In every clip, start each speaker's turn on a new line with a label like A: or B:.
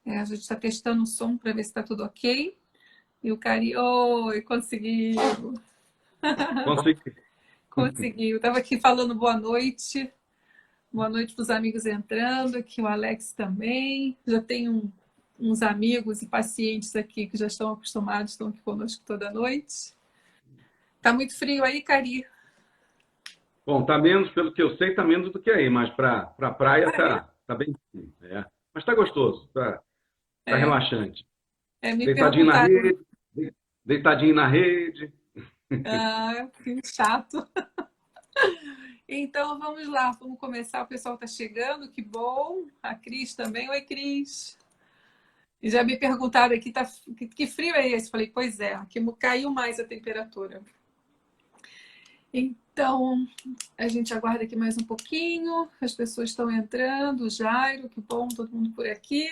A: A gente está testando o som para ver se está tudo ok. E o Cari, oi, conseguiu,
B: Consegui.
A: conseguiu. Estava aqui falando boa noite para os amigos entrando, aqui o Alex também. Já tem uns amigos e pacientes aqui que já estão acostumados, estão aqui conosco toda noite. Tá muito frio aí, Cari?
B: Bom, tá menos, pelo que eu sei, tá menos do que aí, mas para praia
A: Ah, é?
B: tá bem frio, é. Mas tá gostoso, tá
A: É,
B: relaxante.
A: me
B: Deitadinho na
A: perguntaram.
B: rede, deitadinho na rede.
A: Ah, que chato. Então vamos lá, vamos começar. O pessoal está chegando, que bom. A Cris também. Oi, Cris. E já me perguntaram aqui, que frio é esse? Falei, pois é, aqui caiu mais a temperatura. Então, a gente aguarda aqui mais um pouquinho. As pessoas estão entrando. O Jairo, que bom, todo mundo por aqui.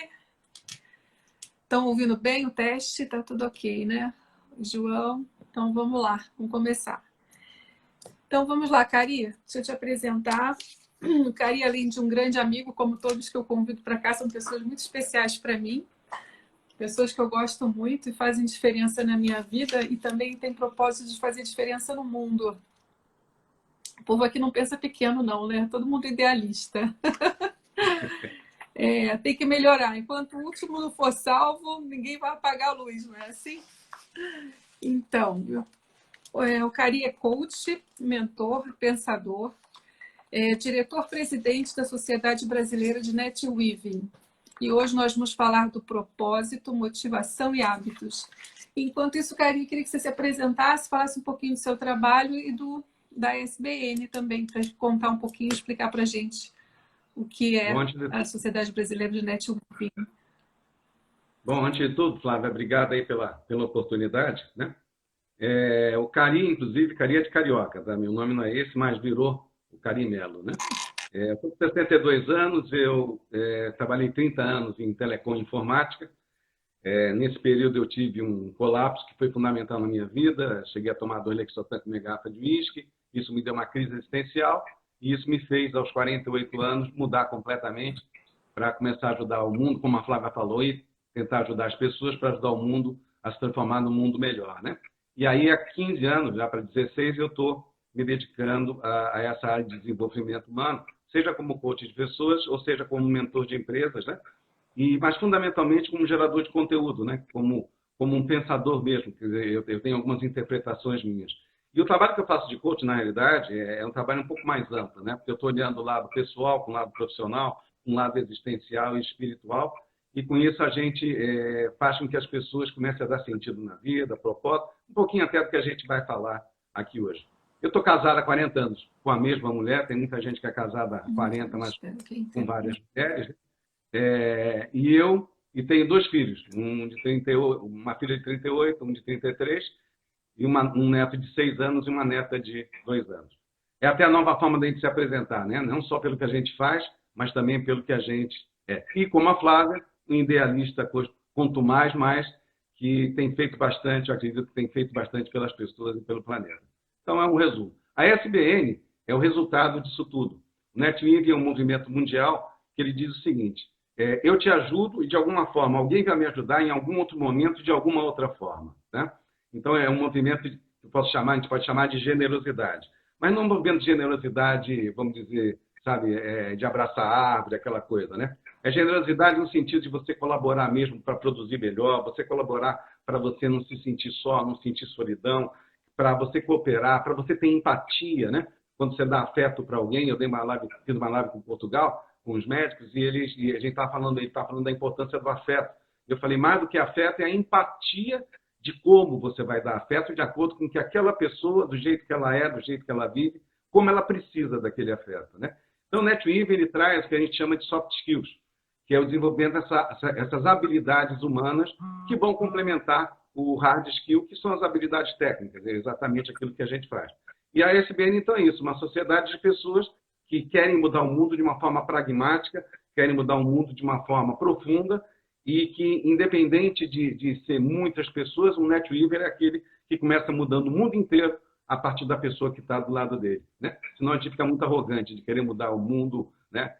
A: Estão ouvindo bem o teste? Tá tudo ok, né? João, então vamos lá, vamos começar. Então vamos lá, Cari, deixa eu te apresentar. O Cari, além de um grande amigo, como todos que eu convido para cá, são pessoas muito especiais para mim, pessoas que eu gosto muito e fazem diferença na minha vida e também têm propósito de fazer diferença no mundo. O povo aqui não pensa pequeno, não, né? Todo mundo idealista. Tem que melhorar. Enquanto o último não for salvo, ninguém vai apagar a luz, não é assim? Então, o Cari é coach, mentor, pensador, diretor-presidente da Sociedade Brasileira de Netweaving. E hoje nós vamos falar do propósito, motivação e hábitos. Enquanto isso, Cari, queria que você se apresentasse, falasse um pouquinho do seu trabalho e da SBN também, para contar um pouquinho, explicar para a gente o que
B: Bom,
A: é a Sociedade Brasileira de Netweaving.
B: antes de tudo, Flávia, obrigado aí pela oportunidade, né? O Cari, inclusive, Cari é de Carioca, tá? Meu nome não é esse, mas virou o Cari Melo, né? Eu estou com 62 anos, eu trabalhei 30 anos em telecom e informática. Nesse período eu tive um colapso que foi fundamental na minha vida. Cheguei a tomar 2 Lexotan com uma garrafa de uísque. Isso me deu uma crise existencial e isso me fez, aos 48 anos, mudar completamente para começar a ajudar o mundo, como a Flávia falou, e tentar ajudar as pessoas para ajudar o mundo a se transformar num mundo melhor, né? E aí, há 15 anos, já para 16, eu estou me dedicando a essa área de desenvolvimento humano, seja como coach de pessoas ou seja como mentor de empresas, né? Mas fundamentalmente como gerador de conteúdo, né? Como um pensador mesmo. Quer dizer, eu tenho algumas interpretações minhas. E o trabalho que eu faço de coach, na realidade, é um trabalho um pouco mais amplo, né? Porque eu estou olhando o lado pessoal, com o lado profissional, com o lado existencial e espiritual, e com isso a gente faz com que as pessoas comecem a dar sentido na vida, propósito, um pouquinho até do que a gente vai falar aqui hoje. Eu estou casado há 40 anos com a mesma mulher, tem muita gente que é casada há 40, mas
A: Espero que
B: com
A: entenda.
B: várias mulheres, e tenho 2 filhos, uma filha de 38, um de 33, e um neto de 6 anos e uma neta de 2 anos. É até a nova forma da gente se apresentar, né? Não só pelo que a gente faz, mas também pelo que a gente é. E como a Flávia, um idealista quanto mais, que tem feito bastante, eu acredito que tem feito bastante pelas pessoas e pelo planeta. Então, é um resumo. A SBN é o resultado disso tudo. O NetWing é um movimento mundial que ele diz o seguinte: eu te ajudo e, de alguma forma, alguém vai me ajudar em algum outro momento, de alguma outra forma. Né? Então, é um movimento que a gente pode chamar de generosidade. Mas não um movimento de generosidade, vamos dizer, sabe, de abraçar a árvore, aquela coisa, né? É generosidade no sentido de você colaborar mesmo para produzir melhor, você colaborar para você não se sentir só, não sentir solidão, para você cooperar, para você ter empatia, né? Quando você dá afeto para alguém, eu fiz uma live com Portugal, com os médicos, e a gente estava falando da importância do afeto. Eu falei, mais do que afeto, é a empatia de como você vai dar afeto de acordo com que aquela pessoa, do jeito que ela é, do jeito que ela vive, como ela precisa daquele afeto, né? Então, o NetWeave, ele traz o que a gente chama de soft skills, que é o desenvolvimento dessas habilidades humanas que vão complementar o hard skill, que são as habilidades técnicas, é exatamente aquilo que a gente faz. E a SBN, então, é isso, uma sociedade de pessoas que querem mudar o mundo de uma forma pragmática, querem mudar o mundo de uma forma profunda e que, independente de ser muitas pessoas, o NetWeaver é aquele que começa mudando o mundo inteiro a partir da pessoa que está do lado dele. Né? Senão a gente fica muito arrogante de querer mudar o mundo, né,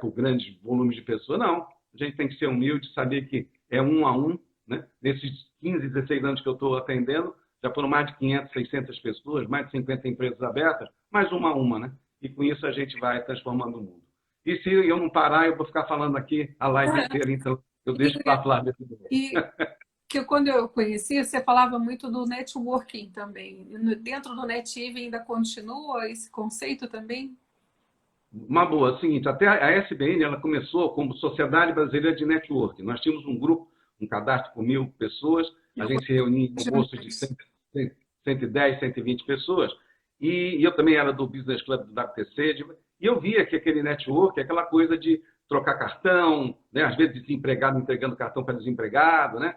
B: por grandes volumes de pessoas. Não. a gente tem que ser humilde, saber que é um a um, né? Nesses 15, 16 anos que eu estou atendendo, já foram mais de 500, 600 pessoas, mais de 50 empresas abertas, mais uma a uma, né? E com isso a gente vai transformando o mundo. E se eu não parar, eu vou ficar falando aqui a live inteira, então eu deixo para a Flávia.
A: E que quando eu conheci, você falava muito do networking também. Dentro do NetEven ainda continua esse conceito também?
B: Uma boa, é o seguinte, até a SBN ela começou como Sociedade Brasileira de Networking. Nós tínhamos um grupo, um cadastro com 1000 pessoas, a gente se reunia em almoços de 110, 120 pessoas, e eu também era do Business Club do WTC, e eu via que aquele network, aquela coisa de trocar cartão, né? Às vezes desempregado entregando cartão para desempregado, né?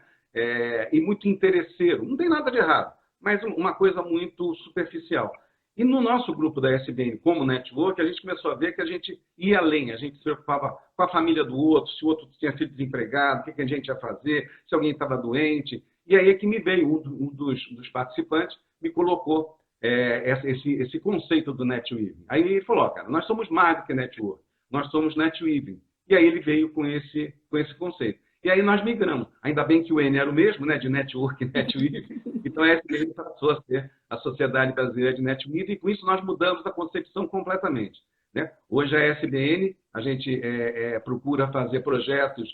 B: E muito interesseiro. Não tem nada de errado, mas uma coisa muito superficial. E no nosso grupo da SBN, como network, a gente começou a ver que a gente ia além, a gente se preocupava com a família do outro, se o outro tinha sido desempregado, o que a gente ia fazer, se alguém estava doente. E aí é que me veio um dos participantes, me colocou esse conceito do NetWeaving. Aí ele falou, cara, nós somos mais do que network, nós somos NetWeaving. E aí ele veio com esse conceito. E aí nós migramos. Ainda bem que o N era o mesmo, né, de network e NetWeaving. Então a SBN passou a ser a Sociedade Brasileira de NetWeaving, e com isso nós mudamos a concepção completamente, né? Hoje a SBN, a gente procura fazer projetos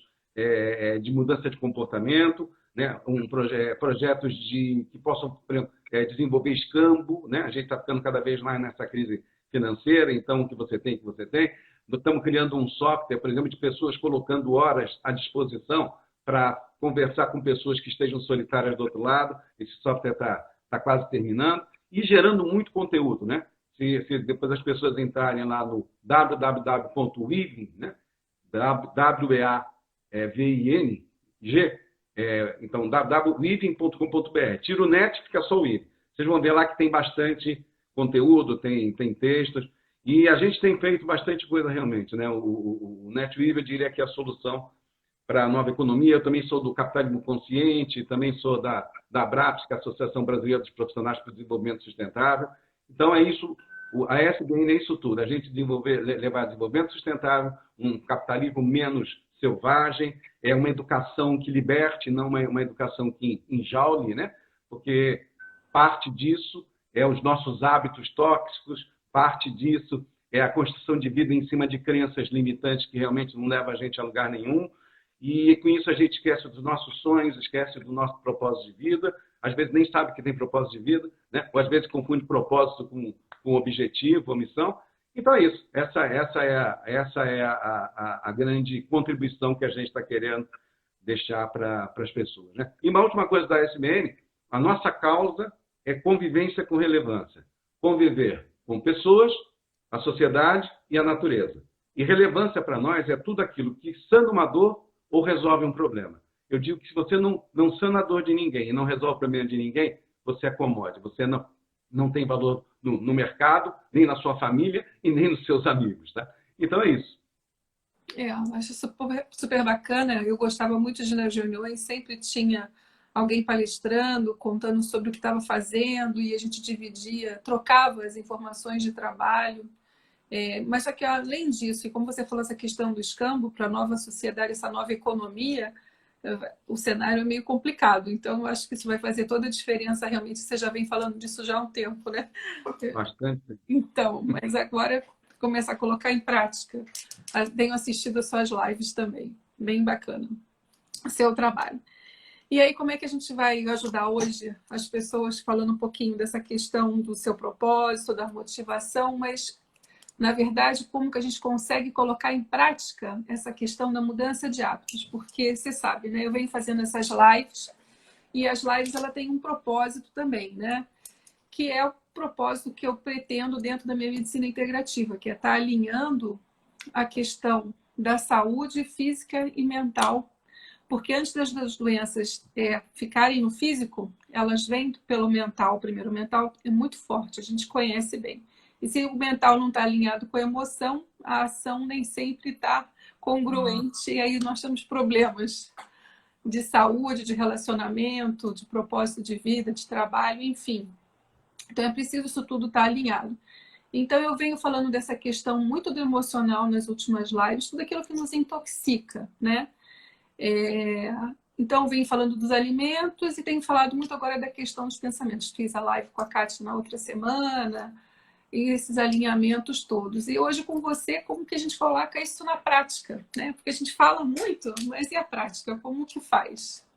B: de mudança de comportamento, né? Projetos que possam, por exemplo, desenvolver escambo, né? A gente está ficando cada vez mais nessa crise financeira, então o que você tem, Estamos criando um software, por exemplo, de pessoas colocando horas à disposição para conversar com pessoas que estejam solitárias do outro lado. Esse software está quase terminando e gerando muito conteúdo, né? Se depois as pessoas entrarem lá no www.weaving, né? W-E-A-V-I-N-G, então www.weaving.com.br. Tira o net, fica só o Weaving. Vocês vão ver lá que tem bastante conteúdo, tem textos. E a gente tem feito bastante coisa realmente, né? O NetWeaving, eu diria que é a solução para a nova economia. Eu também sou do Capitalismo Consciente, também sou da ABRAPS, que é a Associação Brasileira dos Profissionais para o Desenvolvimento Sustentável. Então, é isso, a SBN é isso tudo, a gente levar desenvolvimento sustentável, um capitalismo menos selvagem, é uma educação que liberte, não uma educação que enjaule, né? Porque parte disso é os nossos hábitos tóxicos, parte disso é a construção de vida em cima de crenças limitantes que realmente não levam a gente a lugar nenhum. E com isso a gente esquece dos nossos sonhos, esquece do nosso propósito de vida. Às vezes nem sabe que tem propósito de vida, né? Ou às vezes confunde propósito com objetivo, ou missão. Então é isso. Essa é a grande contribuição que a gente está querendo deixar para as pessoas, né? E uma última coisa da SBN, a nossa causa é convivência com relevância. Conviver com pessoas, a sociedade e a natureza. E relevância para nós é tudo aquilo que sana uma dor ou resolve um problema. Eu digo que se você não sana a dor de ninguém e não resolve o problema de ninguém, você é commodity, você não tem valor no mercado, nem na sua família e nem nos seus amigos, tá? Então é isso.
A: Acho super bacana. Eu gostava muito de ir nas reuniões, sempre tinha alguém palestrando, contando sobre o que estava fazendo, e a gente dividia, trocava as informações de trabalho. Mas só que, além disso, e como você falou, essa questão do escambo para a nova sociedade, essa nova economia, o cenário é meio complicado. Então, eu acho que isso vai fazer toda a diferença. Realmente, você já vem falando disso já há um tempo, né?
B: Bastante.
A: Então, mas agora começar a colocar em prática. Tenho assistido as suas lives também. Bem bacana o seu trabalho. E aí, como é que a gente vai ajudar hoje as pessoas falando um pouquinho dessa questão do seu propósito, da motivação, mas, na verdade, como que a gente consegue colocar em prática essa questão da mudança de hábitos? Porque, você sabe, né? Eu venho fazendo essas lives, e as lives ela tem um propósito também, né? Que é o propósito que eu pretendo dentro da minha medicina integrativa, que é estar alinhando a questão da saúde física e mental. Porque antes das doenças ficarem no físico, elas vêm pelo mental. Primeiro, o mental é muito forte, a gente conhece bem. E se o mental não está alinhado com a emoção, a ação nem sempre está congruente. E aí nós temos problemas de saúde, de relacionamento, de propósito de vida, de trabalho, enfim. Então é preciso isso tudo estar alinhado. Então, eu venho falando dessa questão muito do emocional nas últimas lives, tudo aquilo que nos intoxica, né? Então, venho falando dos alimentos e tenho falado muito agora da questão dos pensamentos. Fiz a live com a Kátia na outra semana, e esses alinhamentos todos. E hoje com você, como que a gente coloca isso na prática, né? Porque a gente fala muito, mas e a prática? Como que faz?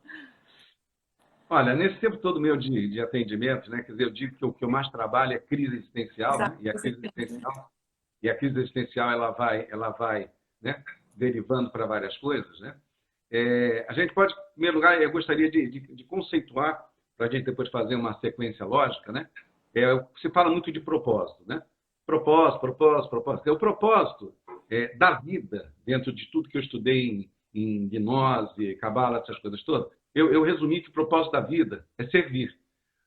B: Olha, nesse tempo todo meu de atendimento, né, quer dizer, eu digo que o que eu mais trabalho é crise existencial, né?
A: Exato.
B: E a crise existencial ela vai, né, derivando para várias coisas, né? A gente pode, em primeiro lugar, eu gostaria de conceituar, para a gente depois fazer uma sequência lógica, né? Se fala muito de propósito, né? Propósito. O propósito da vida, dentro de tudo que eu estudei em gnose, cabala, essas coisas todas, eu resumi que o propósito da vida é servir.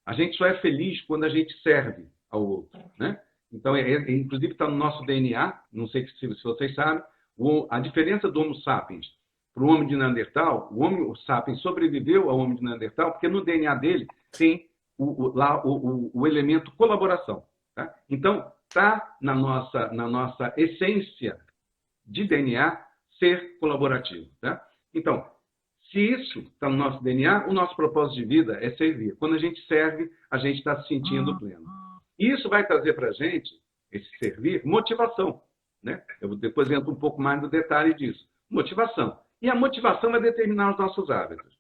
B: A gente só é feliz quando a gente serve ao outro, né? Então, inclusive, está no nosso DNA, não sei se vocês sabem, a diferença do Homo sapiens para o homem de Neandertal, o Homo sapiens sobreviveu ao homem de Neandertal porque no DNA dele tem o elemento colaboração. Tá? Então, está na nossa essência de DNA ser colaborativo. Tá? Então, se isso está no nosso DNA, o nosso propósito de vida é servir. Quando a gente serve, a gente está se sentindo pleno. E isso vai trazer para a gente, esse servir, motivação. Né? Eu depois entro um pouco mais no detalhe disso. Motivação. E a motivação vai determinar os nossos hábitos.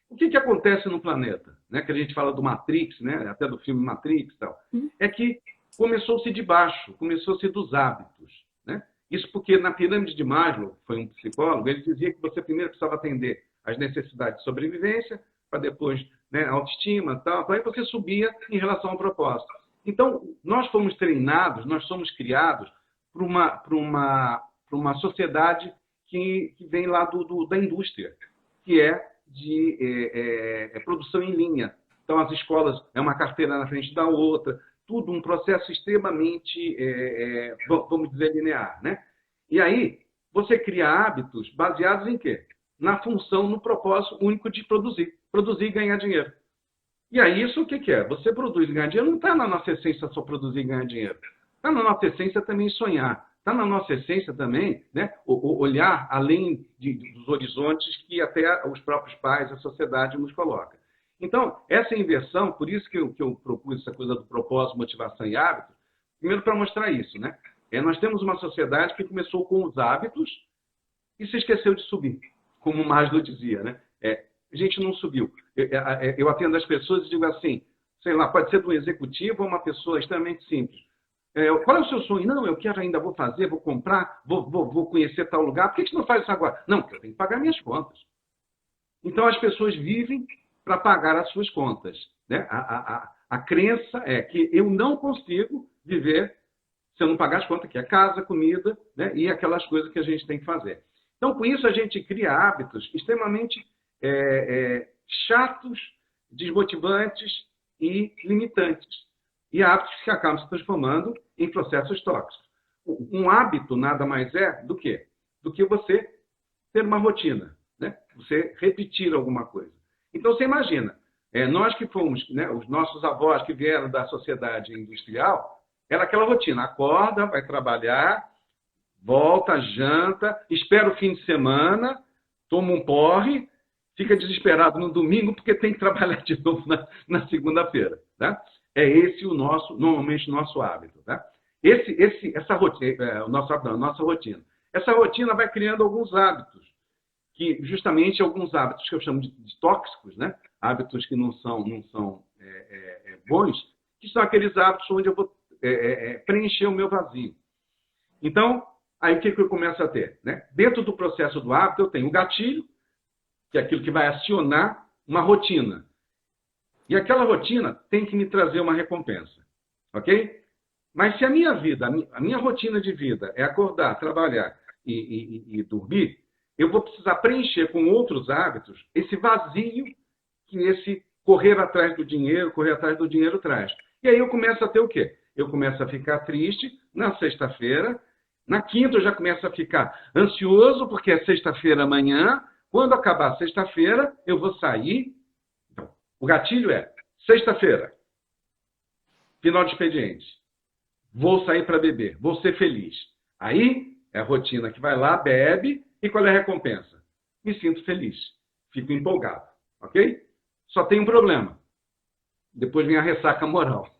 B: O que acontece no planeta? Né? Que a gente fala do Matrix, né? Até do filme Matrix e tal. É que começou-se de baixo, começou-se dos hábitos. Né? Isso porque na pirâmide de Maslow, foi um psicólogo, ele dizia que você primeiro precisava atender as necessidades de sobrevivência, para depois, né, autoestima, tal, aí você subia em relação ao propósito. Então, nós fomos treinados, nós somos criados para uma sociedade que vem lá da indústria, que é de produção em linha. Então, as escolas, é uma carteira na frente da outra, tudo um processo extremamente, vamos dizer, linear. Né? E aí, você cria hábitos baseados em quê? Na função, no propósito único de produzir e ganhar dinheiro. E aí, isso o que é? Você produz e ganha dinheiro, não está na nossa essência só produzir e ganhar dinheiro. Está na nossa essência também sonhar. Está na nossa essência também, né, olhar além dos horizontes que até os próprios pais, a sociedade nos coloca. Então, essa inversão, por isso que eu propus essa coisa do propósito, motivação e hábito, primeiro para mostrar isso. Né? Nós temos uma sociedade que começou com os hábitos e se esqueceu de subir, como o Maslow dizia. Né? A gente não subiu. Eu atendo as pessoas e digo assim, sei lá, pode ser de um executivo ou uma pessoa extremamente simples. Qual é o seu sonho? Não, eu quero ainda, vou fazer, vou comprar, vou conhecer tal lugar. Por que você não faz isso agora? Não, porque eu tenho que pagar minhas contas. Então, as pessoas vivem para pagar as suas contas. Né? A crença é que eu não consigo viver se eu não pagar as contas, que é casa, comida, né? E aquelas coisas que a gente tem que fazer. Então, com isso, a gente cria hábitos extremamente chatos, desmotivantes e limitantes. E hábitos que acabam se transformando em processos tóxicos. Um hábito nada mais é do que você ter uma rotina, né? Você repetir alguma coisa. Então, você imagina, nós que fomos, né, os nossos avós que vieram da sociedade industrial, era aquela rotina, acorda, vai trabalhar, volta, janta, espera o fim de semana, toma um porre, fica desesperado no domingo porque tem que trabalhar de novo na segunda-feira. Tá? É esse normalmente o nosso hábito. Tá? Essa rotina, a nossa rotina. Essa rotina vai criando alguns hábitos, que justamente alguns hábitos que eu chamo de tóxicos, né? Hábitos que não são bons, que são aqueles hábitos onde eu vou preencher o meu vazio. Então, aí o que eu começo a ter? Né? Dentro do processo do hábito, eu tenho o gatilho, que é aquilo que vai acionar uma rotina. E aquela rotina tem que me trazer uma recompensa. Ok? Mas se a minha vida, a minha rotina de vida é acordar, trabalhar e dormir, eu vou precisar preencher com outros hábitos esse vazio que esse correr atrás do dinheiro traz. E aí eu começo a ter o quê? Eu começo a ficar triste na sexta-feira, na quinta eu já começo a ficar ansioso, porque é sexta-feira amanhã. Quando acabar a sexta-feira, eu vou sair. Então, o gatilho é sexta-feira, final de expediente. Vou sair para beber, vou ser feliz. Aí é a rotina que vai lá, bebe, e qual é a recompensa? Me sinto feliz, fico empolgado, ok? Só tem um problema. Depois vem a ressaca moral.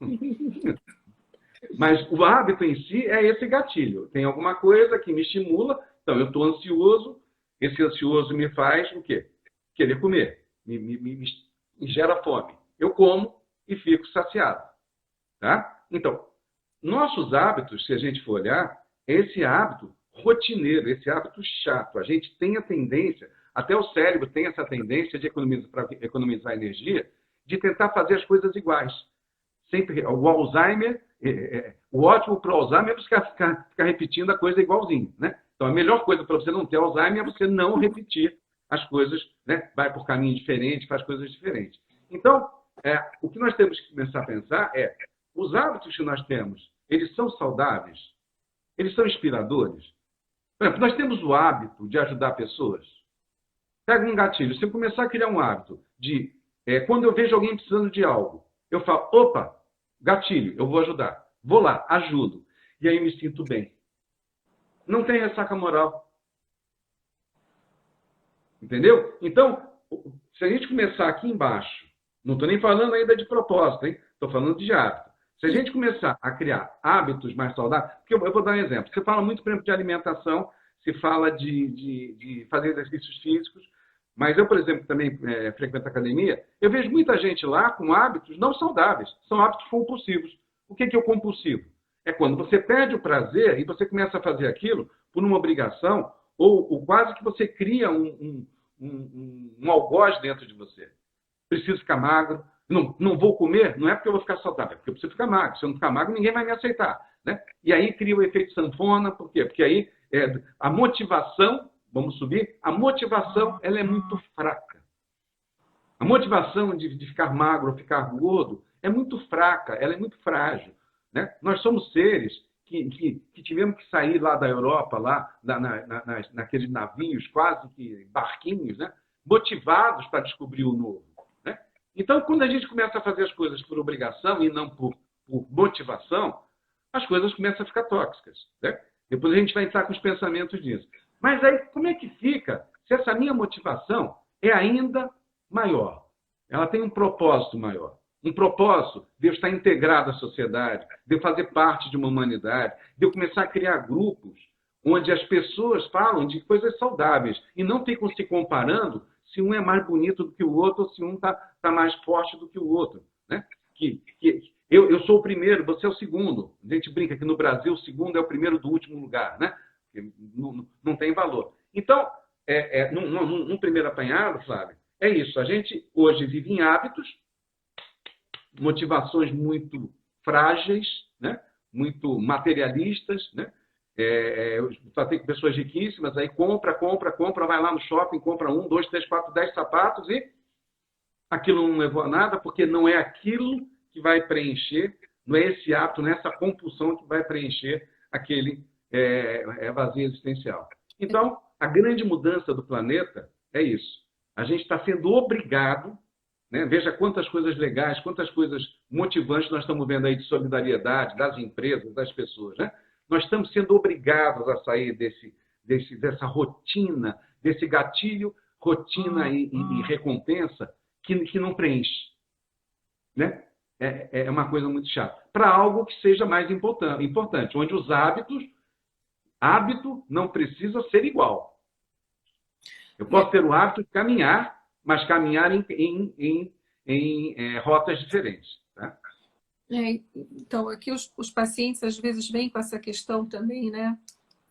B: Mas o hábito em si é esse gatilho. Tem alguma coisa que me estimula, então eu estou ansioso, esse ansioso me faz o quê? Querer comer, me gera fome. Eu como e fico saciado. Tá? Então, nossos hábitos, se a gente for olhar, é esse hábito rotineiro, esse hábito chato. A gente tem a tendência, até o cérebro tem essa tendência de para economizar energia, de tentar fazer as coisas iguais. Sempre, o Alzheimer, o ótimo para o Alzheimer é você ficar repetindo a coisa igualzinho, né? Então, a melhor coisa para você não ter Alzheimer é você não repetir as coisas, né? Vai por caminho diferente, faz coisas diferentes. Então, o que nós temos que começar a pensar é, os hábitos que nós temos, eles são saudáveis? Eles são inspiradores? Por exemplo, nós temos o hábito de ajudar pessoas. Pega um gatilho. Se eu começar a criar um hábito de, quando eu vejo alguém precisando de algo, eu falo, opa, gatilho, eu vou ajudar. Vou lá, ajudo. E aí eu me sinto bem. Não tem ressaca moral. Entendeu? Então, se a gente começar aqui embaixo, não estou nem falando ainda de propósito, hein? Estou falando de hábito. Se a gente começar a criar hábitos mais saudáveis, porque eu vou dar um exemplo. Você fala muito, por exemplo, de alimentação, se fala de fazer exercícios físicos, mas eu, por exemplo, também frequento academia, eu vejo muita gente lá com hábitos não saudáveis, são hábitos compulsivos. O que é o compulsivo? É quando você perde o prazer e você começa a fazer aquilo por uma obrigação, ou quase que você cria um algoz dentro de você. Preciso ficar magro, não vou comer, não é porque eu vou ficar saudável, é porque eu preciso ficar magro. Se eu não ficar magro, ninguém vai me aceitar. Né? E aí cria o efeito sanfona, por quê? Porque aí a motivação, vamos subir, a motivação ela é muito fraca. A motivação de ficar magro ou ficar gordo é muito fraca, ela é muito frágil. Né? Nós somos seres que tivemos que sair lá da Europa, lá naqueles navios, quase que barquinhos, né? Motivados para descobrir o novo. Né? Então, quando a gente começa a fazer as coisas por obrigação e não por motivação, as coisas começam a ficar tóxicas. Né? Depois a gente vai entrar com os pensamentos disso. Mas aí, como é que fica se essa minha motivação é ainda maior? Ela tem um propósito maior. Um propósito de eu estar integrado à sociedade, de eu fazer parte de uma humanidade, de eu começar a criar grupos onde as pessoas falam de coisas saudáveis e não ficam se comparando se um é mais bonito do que o outro ou se um está mais forte do que o outro. Né? Eu sou o primeiro, você é o segundo. A gente brinca que no Brasil o segundo é o primeiro do último lugar. Né? Não tem valor. Então, num primeiro apanhado, Flávio, é isso. A gente hoje vive em hábitos, motivações muito frágeis, né? Muito materialistas. Né? Só tem pessoas riquíssimas, aí compra, vai lá no shopping, compra 1, 2, 3, 4, 10 sapatos e aquilo não levou a nada, porque não é aquilo que vai preencher, não é esse hábito, não é essa compulsão que vai preencher aquele vazio existencial. Então, a grande mudança do planeta é isso. A gente está sendo obrigado, né? Veja quantas coisas legais, quantas coisas motivantes nós estamos vendo aí de solidariedade das empresas, das pessoas. Né? Nós estamos sendo obrigados a sair dessa rotina, desse gatilho, rotina e recompensa que não preenche. Né? É uma coisa muito chata. Para algo que seja mais importante, onde os hábito não precisa ser igual. Eu posso ter o hábito de caminhar, mas caminhar em rotas diferentes. Tá?
A: Então, aqui os pacientes às vezes vêm com essa questão também, né?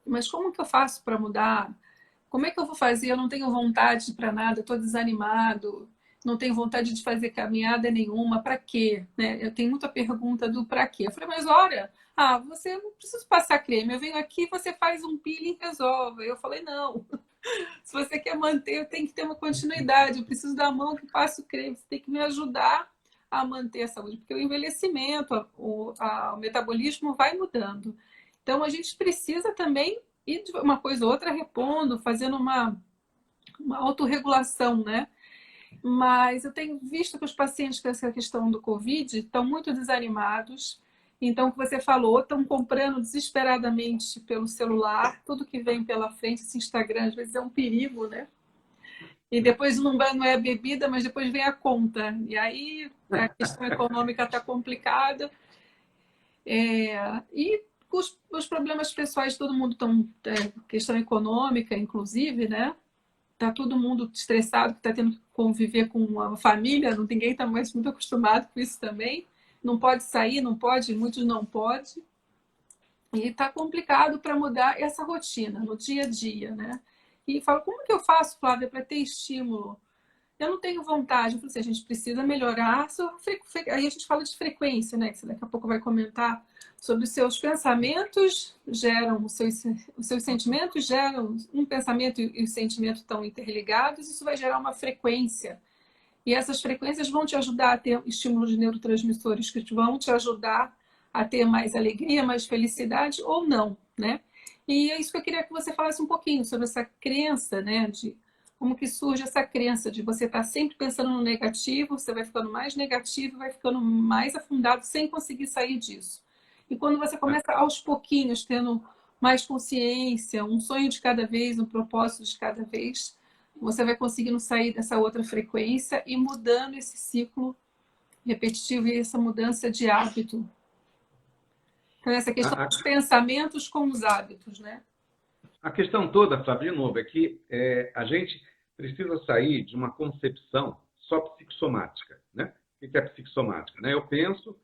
A: Mas como que eu faço para mudar? Como é que eu vou fazer? Eu não tenho vontade para nada, estou desanimado, não tenho vontade de fazer caminhada nenhuma, para quê? Né? Eu tenho muita pergunta do para quê. Eu falei, mas olha, você não precisa passar creme, eu venho aqui, você faz um peeling e resolve. Eu falei, não. Se você quer manter, tem que ter uma continuidade. Eu preciso da mão que passa o creme. Você tem que me ajudar a manter a saúde. Porque o envelhecimento, o metabolismo vai mudando. Então, a gente precisa também ir de uma coisa ou outra repondo, fazendo uma autorregulação, né? Mas eu tenho visto que os pacientes com essa questão do Covid estão muito desanimados. Então, o que você falou, estão comprando desesperadamente pelo celular, tudo que vem pela frente, esse Instagram, às vezes é um perigo, né? E depois não é a bebida, mas depois vem a conta. E aí a questão econômica está complicada. E os problemas pessoais, todo mundo estão, questão econômica, inclusive, né? Tá todo mundo estressado, que está tendo que conviver com uma família, ninguém está mais muito acostumado com isso também. Não pode sair, não pode, muitos não podem. E está complicado para mudar essa rotina no dia a dia, né? E fala, como que eu faço, Flávia, para ter estímulo? Eu não tenho vontade. Eu falei assim, a gente precisa melhorar. Aí a gente fala de frequência, né? Que você daqui a pouco vai comentar sobre os seus pensamentos, os seus sentimentos geram um pensamento e o sentimento estão interligados. Isso vai gerar uma frequência. E essas frequências vão te ajudar a ter estímulos de neurotransmissores que vão te ajudar a ter mais alegria, mais felicidade ou não, né? E é isso que eu queria que você falasse um pouquinho sobre essa crença, né? De como que surge essa crença de você estar sempre pensando no negativo, você vai ficando mais negativo, vai ficando mais afundado sem conseguir sair disso. E quando você começa aos pouquinhos, tendo mais consciência, um sonho de cada vez, um propósito de cada vez, você vai conseguindo sair dessa outra frequência e mudando esse ciclo repetitivo e essa mudança de hábito. Então, essa questão dos pensamentos com os hábitos, né?
B: A questão toda, Flávio, de novo, é que a gente precisa sair de uma concepção só psicossomática, né? O que é psicossomática? Né? Eu penso,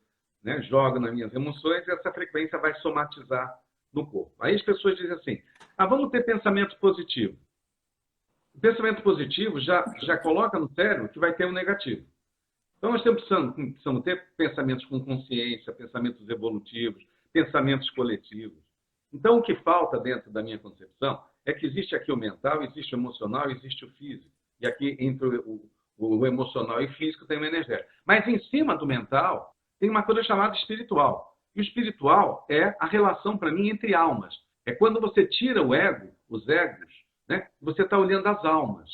B: né, jogo nas minhas emoções e essa frequência vai somatizar no corpo. Aí as pessoas dizem assim, vamos ter pensamento positivo. O pensamento positivo já coloca no cérebro que vai ter um negativo. Então, nós precisamos ter pensamentos com consciência, pensamentos evolutivos, pensamentos coletivos. Então, o que falta dentro da minha concepção é que existe aqui o mental, existe o emocional, existe o físico. E aqui, entre o emocional e o físico, tem o energético. Mas, em cima do mental, tem uma coisa chamada espiritual. E o espiritual é a relação, para mim, entre almas. É quando você tira o ego, os egos, né? Você está olhando as almas.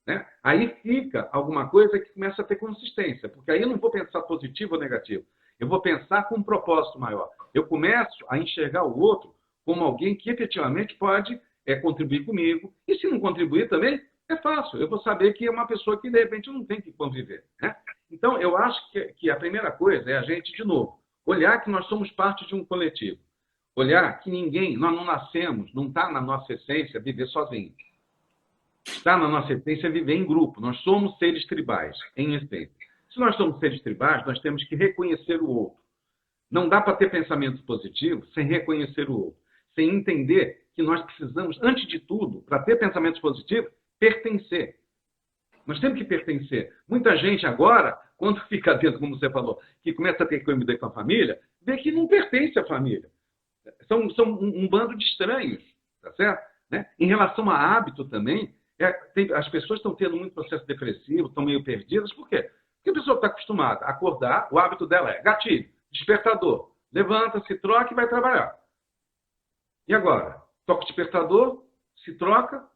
B: Né? Aí fica alguma coisa que começa a ter consistência, porque aí eu não vou pensar positivo ou negativo. Eu vou pensar com um propósito maior. Eu começo a enxergar o outro como alguém que efetivamente pode contribuir comigo. E se não contribuir também, é fácil. Eu vou saber que é uma pessoa que, de repente, não tem que conviver. Né? Então, eu acho que a primeira coisa é a gente, de novo, olhar que nós somos parte de um coletivo. Olhar que nós não nascemos, não está na nossa essência viver sozinho. Está na nossa essência viver em grupo. Nós somos seres tribais, em essência. Se nós somos seres tribais, nós temos que reconhecer o outro. Não dá para ter pensamento positivo sem reconhecer o outro. Sem entender que nós precisamos, antes de tudo, para ter pensamentos positivos, pertencer. Nós temos que pertencer. Muita gente agora, quando fica dentro, como você falou, que começa a ter que conviver com a família, vê que não pertence à família. São um bando de estranhos, tá certo? Né? Em relação a hábito também, as pessoas estão tendo muito processo depressivo, estão meio perdidas. Por quê? Porque a pessoa está acostumada a acordar, o hábito dela é gatilho, despertador. Levanta, se troca e vai trabalhar. E agora? Toca o despertador, se troca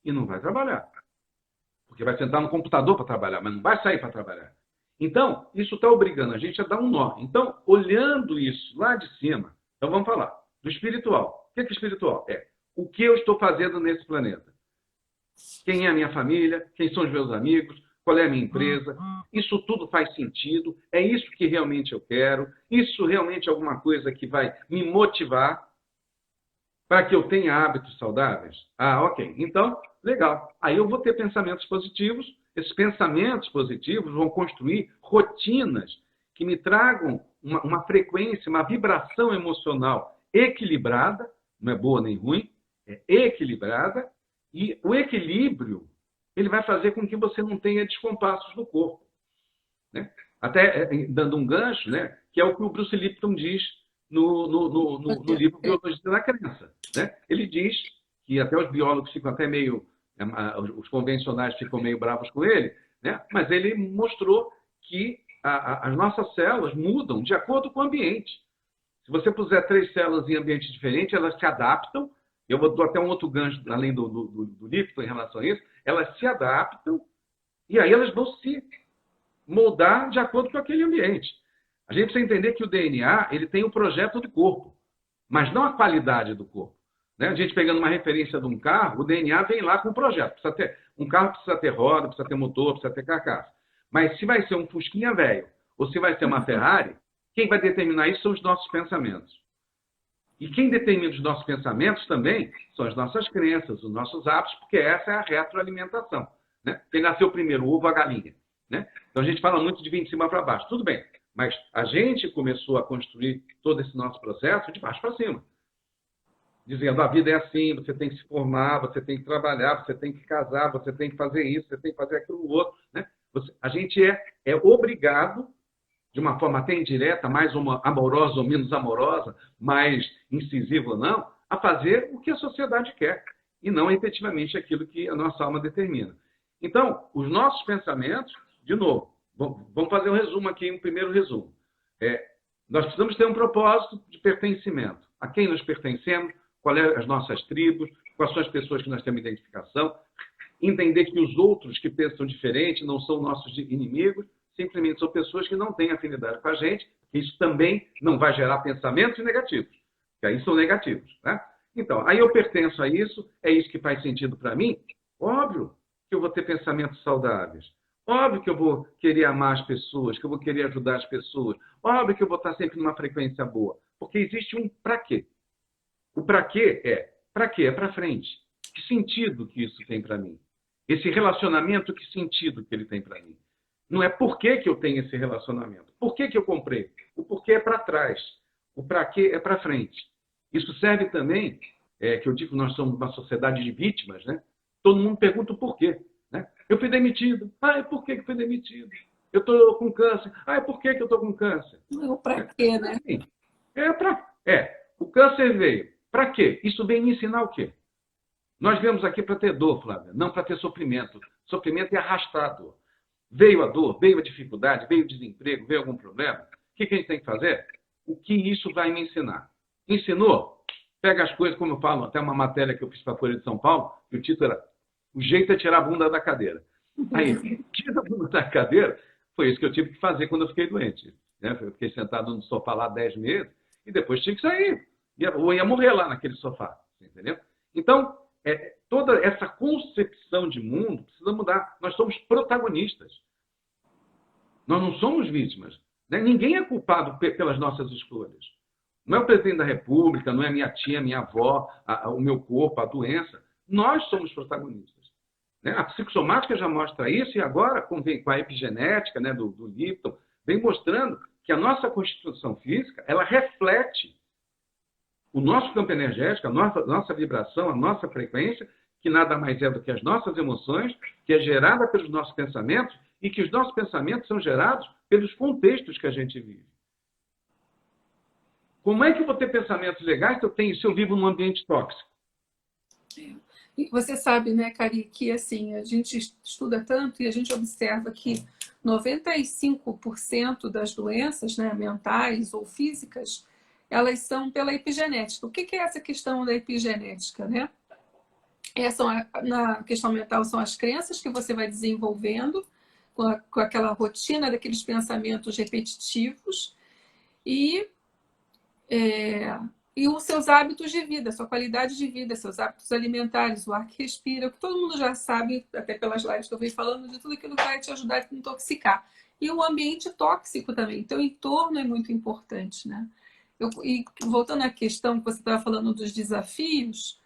B: e não vai trabalhar. Porque vai sentar no computador para trabalhar, mas não vai sair para trabalhar. Então, isso está obrigando a gente a dar um nó. Então, olhando isso lá de cima, então vamos falar do espiritual. O que é espiritual? É o que eu estou fazendo nesse planeta. Quem é a minha família, quem são os meus amigos, qual é a minha empresa. Isso tudo faz sentido, é isso que realmente eu quero, isso realmente é alguma coisa que vai me motivar para que eu tenha hábitos saudáveis. Ok. Então, legal. Aí eu vou ter pensamentos positivos, esses pensamentos positivos vão construir rotinas que me tragam uma frequência, uma vibração emocional equilibrada, não é boa nem ruim, é equilibrada. E o equilíbrio, ele vai fazer com que você não tenha descompassos no corpo. Né? Até dando um gancho, né? Que é o que o Bruce Lipton diz no livro Biologia da Crença. Né? Ele diz que até os biólogos ficam até meio... os convencionais ficam meio bravos com ele, né? Mas ele mostrou que as nossas células mudam de acordo com o ambiente. Se você puser 3 células em ambientes diferentes, elas se adaptam. Eu vou dar até um outro gancho, além do Lipton em relação a isso. Elas se adaptam e aí elas vão se moldar de acordo com aquele ambiente. A gente precisa entender que o DNA ele tem o projeto do corpo, mas não a qualidade do corpo. Né? A gente pegando uma referência de um carro, o DNA vem lá com o projeto. Um carro precisa ter roda, precisa ter motor, precisa ter carcaça. Mas se vai ser um Fusquinha velho ou se vai ser uma Ferrari, quem vai determinar isso são os nossos pensamentos. E quem determina os nossos pensamentos também são as nossas crenças, os nossos hábitos, porque essa é a retroalimentação. Né? Quem nasceu primeiro, o ovo ou a galinha? Né? Então a gente fala muito de vir de cima para baixo. Tudo bem, mas a gente começou a construir todo esse nosso processo de baixo para cima. Dizendo, a vida é assim, você tem que se formar, você tem que trabalhar, você tem que casar, você tem que fazer isso, você tem que fazer aquilo outro. Né? A gente é obrigado, de uma forma até indireta, mais amorosa ou menos amorosa, mais incisiva ou não, a fazer o que a sociedade quer, e não efetivamente aquilo que a nossa alma determina. Então, os nossos pensamentos, de novo, vamos fazer um resumo aqui, um primeiro resumo. Nós precisamos ter um propósito de pertencimento. A quem nós pertencemos, quais são as nossas tribos, quais são as pessoas que nós temos identificação, entender que os outros que pensam diferente não são nossos inimigos, simplesmente são pessoas que não têm afinidade com a gente, isso também não vai gerar pensamentos negativos, que aí são negativos. Né? Então, aí eu pertenço a isso, é isso que faz sentido para mim? Óbvio que eu vou ter pensamentos saudáveis. Óbvio que eu vou querer amar as pessoas, que eu vou querer ajudar as pessoas. Óbvio que eu vou estar sempre numa frequência boa. Porque existe um para quê. O para quê? É para frente. Que sentido que isso tem para mim? Esse relacionamento, que sentido que ele tem para mim? Não é por que eu tenho esse relacionamento. Por que eu comprei? O porquê é para trás. O para quê é para frente. Isso serve também, que eu digo que nós somos uma sociedade de vítimas, né? Todo mundo pergunta o porquê. Né? Eu fui demitido. Por que fui demitido? Eu estou com câncer. Por que eu estou com câncer?
A: Não, para quê, né?
B: O câncer veio. Para quê? Isso vem me ensinar o quê? Nós viemos aqui para ter dor, Flávia, não para ter sofrimento. Sofrimento é arrastar a dor. Veio a dor, veio a dificuldade, veio o desemprego, veio algum problema. O que a gente tem que fazer? O que isso vai me ensinar? Ensinou? Pega as coisas, como eu falo, até uma matéria que eu fiz para a Folha de São Paulo, que o título era O Jeito é Tirar a Bunda da Cadeira. Aí, tira a bunda da cadeira, foi isso que eu tive que fazer quando eu fiquei doente. Né? Eu fiquei sentado no sofá lá 10 meses e depois tinha que sair. Ou ia morrer lá naquele sofá. Entendeu? Então, toda essa concepção de mundo precisa mudar. Nós somos protagonistas. Nós não somos vítimas. Né? Ninguém é culpado pelas nossas escolhas. Não é o presidente da República, não é minha tia, minha avó, o meu corpo, a doença. Nós somos protagonistas. Né? A psicossomática já mostra isso e agora, com a epigenética, né, do Lipton, vem mostrando que a nossa constituição física ela reflete o nosso campo energético, a nossa vibração, a nossa frequência, que nada mais é do que as nossas emoções, que é gerada pelos nossos pensamentos e que os nossos pensamentos são gerados pelos contextos que a gente vive. Como é que eu vou ter pensamentos legais se eu vivo num ambiente tóxico?
A: E você sabe, né, Cari, que assim, a gente estuda tanto e a gente observa que 95% das doenças, né, mentais ou físicas, elas são pela epigenética. O que é essa questão da epigenética, né? Na questão mental são as crenças que você vai desenvolvendo com aquela rotina daqueles pensamentos repetitivos e os seus hábitos de vida, sua qualidade de vida, seus hábitos alimentares, o ar que respira, o que todo mundo já sabe, até pelas lives que eu venho falando, de tudo aquilo que vai te ajudar a desintoxicar. E o ambiente tóxico também. Então, o entorno é muito importante, né? E voltando à questão que você estava falando dos desafios,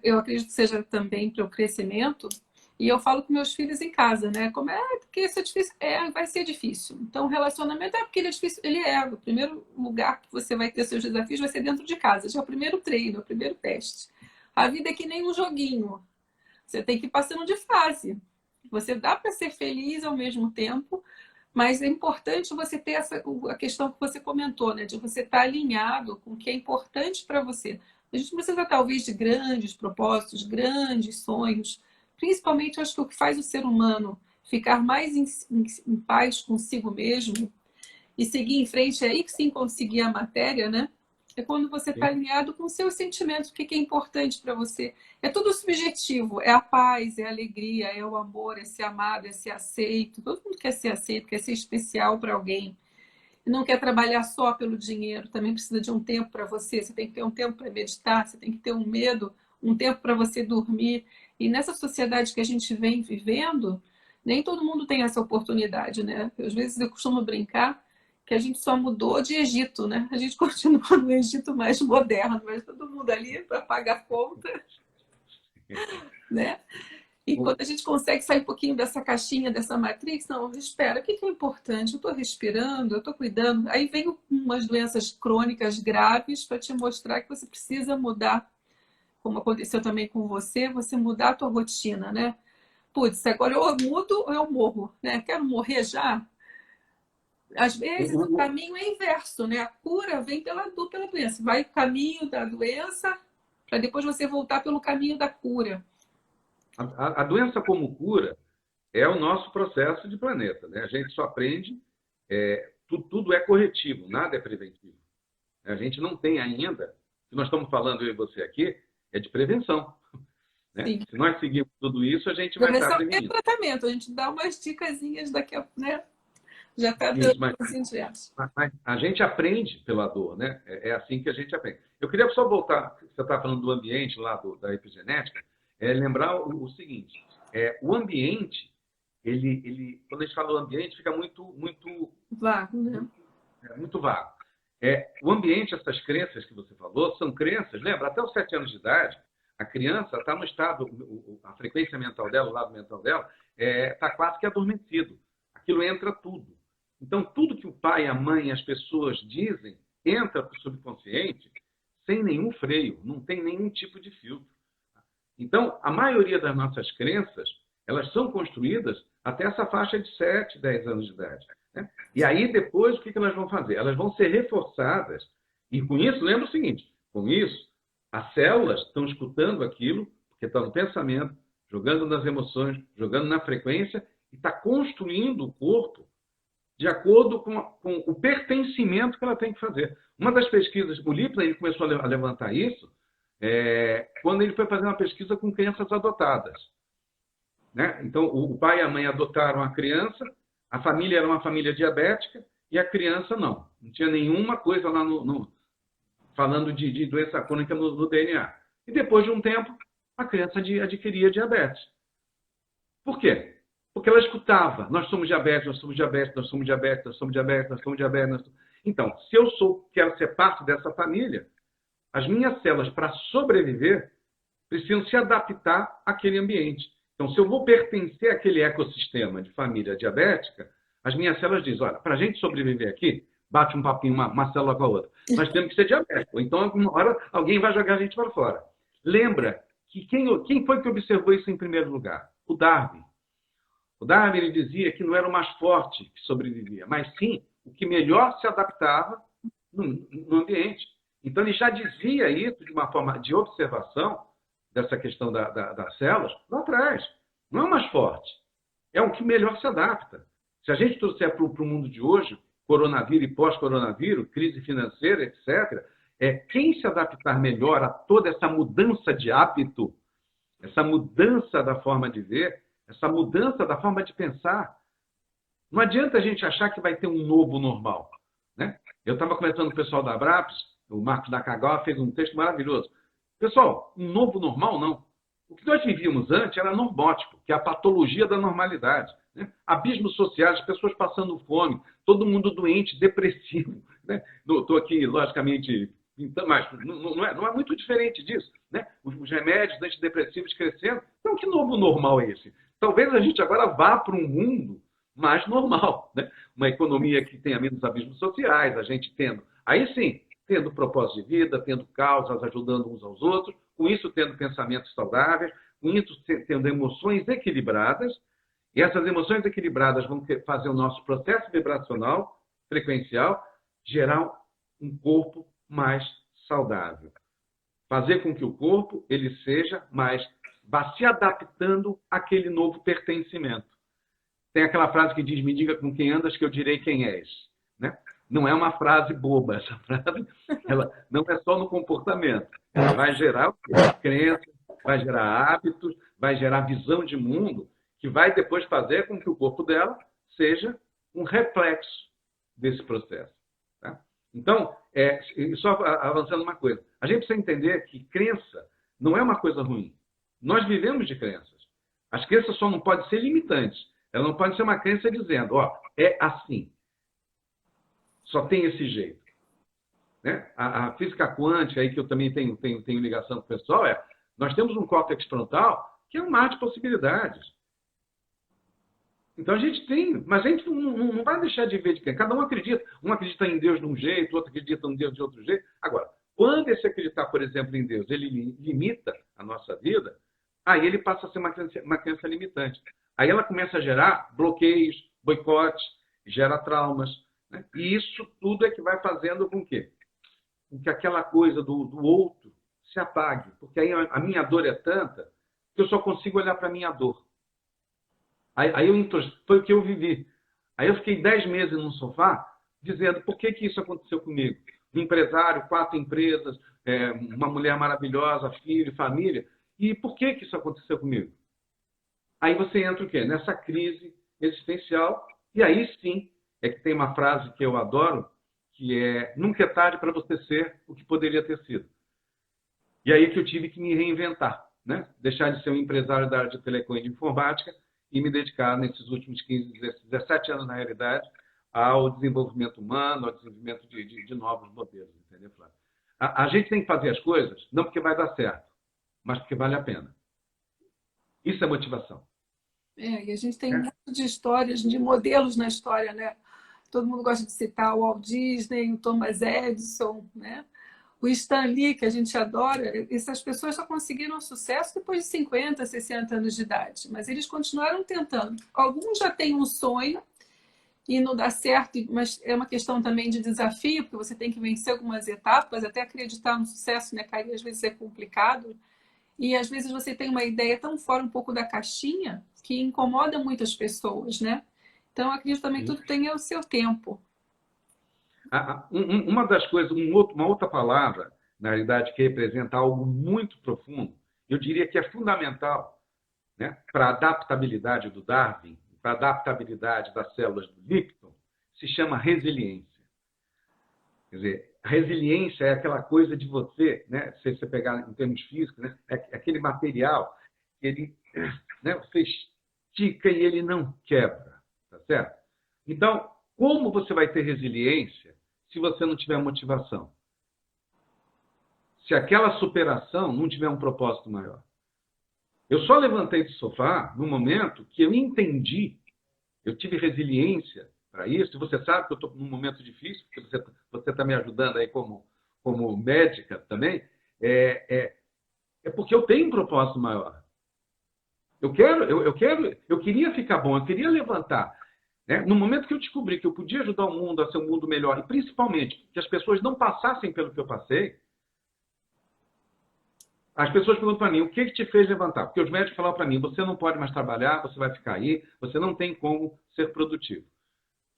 A: eu acredito que seja também para o crescimento, e eu falo com meus filhos em casa, né? Porque isso é difícil. Vai ser difícil. Então, o relacionamento porque ele é difícil. Ele é. O primeiro lugar que você vai ter seus desafios vai ser dentro de casa. Já é o primeiro treino, é o primeiro teste. A vida é que nem um joguinho. Você tem que ir passando de fase. Você dá para ser feliz ao mesmo tempo, mas é importante você ter a questão que você comentou, né? De você estar alinhado com o que é importante para você. A gente precisa, talvez, de grandes propósitos, grandes sonhos. Principalmente, acho que o que faz o ser humano ficar mais em paz consigo mesmo e seguir em frente, é aí que sim conseguir a matéria, né? É quando você está alinhado com os seus sentimentos, o que é importante para você. É tudo subjetivo, é a paz, é a alegria, é o amor, é ser amado, é ser aceito. Todo mundo quer ser aceito, quer ser especial para alguém. não quer trabalhar só pelo dinheiro, também precisa de um tempo para você. Você tem que ter um tempo para meditar, você tem que ter um medo, um tempo para você dormir. E nessa sociedade que a gente vem vivendo, nem todo mundo tem essa oportunidade, né? Às vezes eu costumo brincar que a gente só mudou de Egito, né? A gente continua no Egito mais moderno, mas todo mundo ali para pagar conta, né? E quando a gente consegue sair um pouquinho dessa caixinha, dessa matrix, não, espera, o que é importante? Eu estou respirando, eu estou cuidando. Aí vem umas doenças crônicas graves para te mostrar que você precisa mudar, como aconteceu também com você mudar a tua rotina, né? Putz, agora eu mudo ou eu morro, né? Quero morrer já? Às vezes o caminho é inverso, né? A cura vem pela doença. Vai o caminho da doença para depois você voltar pelo caminho da cura.
B: A doença como cura é o nosso processo de planeta, né? A gente só aprende, tudo é corretivo, nada é preventivo. A gente não tem ainda, o que nós estamos falando eu e você aqui, é de prevenção. Né? Se nós seguirmos tudo isso, a gente vai estar prevenindo.
A: É tratamento, a gente dá umas dicasinhas daqui a, né? Já está dando os indianos.
B: Mas a gente aprende pela dor, né? É assim que a gente aprende. Eu queria só voltar, você está falando do ambiente lá da epigenética, lembrar o seguinte, o ambiente, quando a gente fala do ambiente, fica muito
A: vago, né?
B: Muito vago. O ambiente, essas crenças que você falou, são crenças, lembra, até os 7 anos de idade, a criança está no estado, a frequência mental dela, o lado mental dela, está quase que adormecido. Aquilo entra tudo. Então, tudo que o pai, a mãe, as pessoas dizem, entra para o subconsciente sem nenhum freio, não tem nenhum tipo de filtro. Então, a maioria das nossas crenças, elas são construídas até essa faixa de 7, 10 anos de idade. Né? E aí, depois, o que elas vão fazer? Elas vão ser reforçadas. E com isso, lembra o seguinte, com isso, as células estão escutando aquilo, porque está no pensamento, jogando nas emoções, jogando na frequência, e está construindo o corpo de acordo com o pertencimento que ela tem que fazer. Uma das pesquisas, o Lipton, ele começou a levantar isso quando ele foi fazer uma pesquisa com crianças adotadas. Né? Então, o pai e a mãe adotaram a criança, a família era uma família diabética e a criança não. Não tinha nenhuma coisa lá falando de doença crônica no DNA. E depois de um tempo, a criança adquiria diabetes. Por quê? Porque ela escutava, nós somos diabéticos, nós somos diabéticos, nós somos diabéticos, nós somos diabéticos, nós somos diabéticos. Então, se eu quero ser parte dessa família, as minhas células, para sobreviver, precisam se adaptar àquele ambiente. Então, se eu vou pertencer àquele ecossistema de família diabética, as minhas células dizem, olha, para a gente sobreviver aqui, bate um papinho, uma célula com a outra. Nós temos que ser diabéticos. Então, alguma hora, alguém vai jogar a gente para fora. Lembra que quem foi que observou isso em primeiro lugar? O Darwin. O Darwin ele dizia que não era o mais forte que sobrevivia, mas sim o que melhor se adaptava no ambiente. Então, ele já dizia isso de uma forma de observação dessa questão das células lá atrás. Não é o mais forte, é o que melhor se adapta. Se a gente trouxer para o mundo de hoje, coronavírus e pós-coronavírus, crise financeira, etc., quem se adaptar melhor a toda essa mudança de hábito, essa mudança da forma de ver, essa mudança da forma de pensar. Não adianta a gente achar que vai ter um novo normal. Né? Eu estava conversando com o pessoal da Abraps, o Marcos Nakagawa fez um texto maravilhoso. Pessoal, um novo normal não. O que nós vivíamos antes era normótico, que é a patologia da normalidade. Né? Abismos sociais, pessoas passando fome, todo mundo doente, depressivo. Né? Estou aqui, logicamente, mas não é muito diferente disso. Né? Os remédios antidepressivos crescendo. Então, que novo normal é esse? Talvez a gente agora vá para um mundo mais normal. Né? Uma economia que tenha menos abismos sociais, a gente aí sim, tendo propósito de vida, tendo causas, ajudando uns aos outros, com isso tendo pensamentos saudáveis, com isso tendo emoções equilibradas, e essas emoções equilibradas vão fazer o nosso processo vibracional, frequencial, gerar um corpo mais saudável. Fazer com que o corpo ele seja vá se adaptando àquele novo pertencimento. Tem aquela frase que diz, me diga com quem andas que eu direi quem és. Né? Não é uma frase boba, essa frase ela não é só no comportamento. Ela vai gerar crença, vai gerar hábitos, vai gerar visão de mundo, que vai depois fazer com que o corpo dela seja um reflexo desse processo. Então, e só avançando uma coisa, a gente precisa entender que crença não é uma coisa ruim. Nós vivemos de crenças. As crenças só não podem ser limitantes. Ela não pode ser uma crença dizendo, ó, é assim. Só tem esse jeito. Né? A física quântica, aí que eu também tenho ligação com o pessoal, nós temos um córtex frontal que é um mar de possibilidades. Então a gente tem, mas a gente não vai deixar de ver de quem. Cada um acredita em Deus de um jeito, outro acredita em Deus de outro jeito. Agora, quando esse acreditar, por exemplo, em Deus, ele limita a nossa vida, aí ele passa a ser uma crença limitante. Aí ela começa a gerar bloqueios, boicotes, gera traumas. Né? E isso tudo é que vai fazendo com que aquela coisa do outro se apague. Porque aí a minha dor é tanta que eu só consigo olhar para a minha dor. Aí foi o que eu vivi. Aí eu fiquei 10 meses num sofá dizendo por que isso aconteceu comigo. Um empresário, 4 empresas, uma mulher maravilhosa, filho, família. E por que isso aconteceu comigo? Aí você entra o quê? Nessa crise existencial. E aí sim, é que tem uma frase que eu adoro, que é nunca é tarde para você ser o que poderia ter sido. E aí que eu tive que me reinventar. Né? Deixar de ser um empresário da área de telecom e de informática e me dedicar nesses últimos 15, 17 anos, na realidade, ao desenvolvimento humano, ao desenvolvimento de novos modelos. Entendeu, Flávio? A gente tem que fazer as coisas não porque vai dar certo, mas porque vale a pena. Isso é motivação.
A: E a gente tem muito de histórias, de modelos na história, né? Todo mundo gosta de citar o Walt Disney, o Thomas Edison, né? O Stan Lee, que a gente adora. Essas pessoas só conseguiram sucesso depois de 50, 60 anos de idade, mas eles continuaram tentando. Alguns já têm um sonho e não dá certo, mas é uma questão também de desafio, porque você tem que vencer algumas etapas, até acreditar no sucesso, né, Caio? Às vezes é complicado. E às vezes você tem uma ideia tão fora um pouco da caixinha que incomoda muitas pessoas, né? Então, eu acredito também que tudo tem o seu tempo.
B: Uma das coisas, uma outra palavra, na realidade, que representa algo muito profundo, eu diria que é fundamental, né, para a adaptabilidade do Darwin, para a adaptabilidade das células do Lipton, se chama resiliência. Quer dizer, a resiliência é aquela coisa de você, né, se você pegar em termos físicos, né, é aquele material que ele, né, você estica e ele não quebra, tá certo? Então, como você vai ter resiliência se você não tiver motivação? Se aquela superação não tiver um propósito maior. Eu só levantei do sofá no momento que eu entendi, eu tive resiliência para isso, e você sabe que eu estou num momento difícil, porque você está me ajudando aí como médica também, é porque eu tenho um propósito maior. Eu queria ficar bom, eu queria levantar. Né? No momento que eu descobri que eu podia ajudar o mundo a ser um mundo melhor, e principalmente que as pessoas não passassem pelo que eu passei, as pessoas perguntam para mim, o que te fez levantar? Porque os médicos falaram para mim, você não pode mais trabalhar, você vai ficar aí, você não tem como ser produtivo.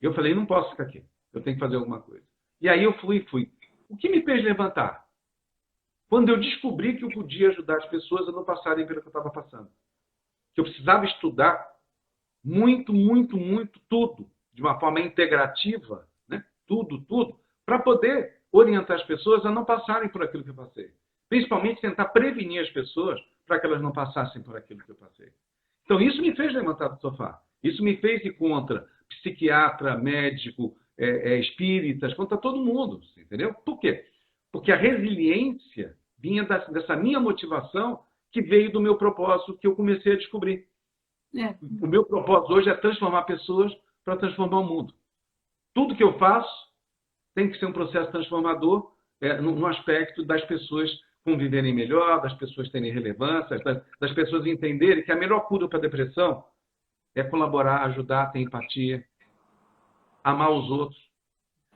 B: Eu falei, não posso ficar aqui, eu tenho que fazer alguma coisa. E aí eu fui. O que me fez levantar? Quando eu descobri que eu podia ajudar as pessoas a não passarem pelo que eu estava passando. Que eu precisava estudar muito, tudo, de uma forma integrativa, né? Tudo, para poder orientar as pessoas a não passarem por aquilo que eu passei. Principalmente tentar prevenir as pessoas para que elas não passassem por aquilo que eu passei. Então, isso me fez levantar do sofá. Isso me fez ir contra psiquiatra, médico, espíritas, contra todo mundo, entendeu? Por quê? Porque a resiliência vinha dessa minha motivação que veio do meu propósito que eu comecei a descobrir. O meu propósito hoje é transformar pessoas para transformar o mundo. Tudo que eu faço tem que ser um processo transformador no aspecto das pessoas conviverem melhor, das pessoas terem relevância, das pessoas entenderem que a melhor cura para a depressão é colaborar, ajudar, ter empatia, amar os outros.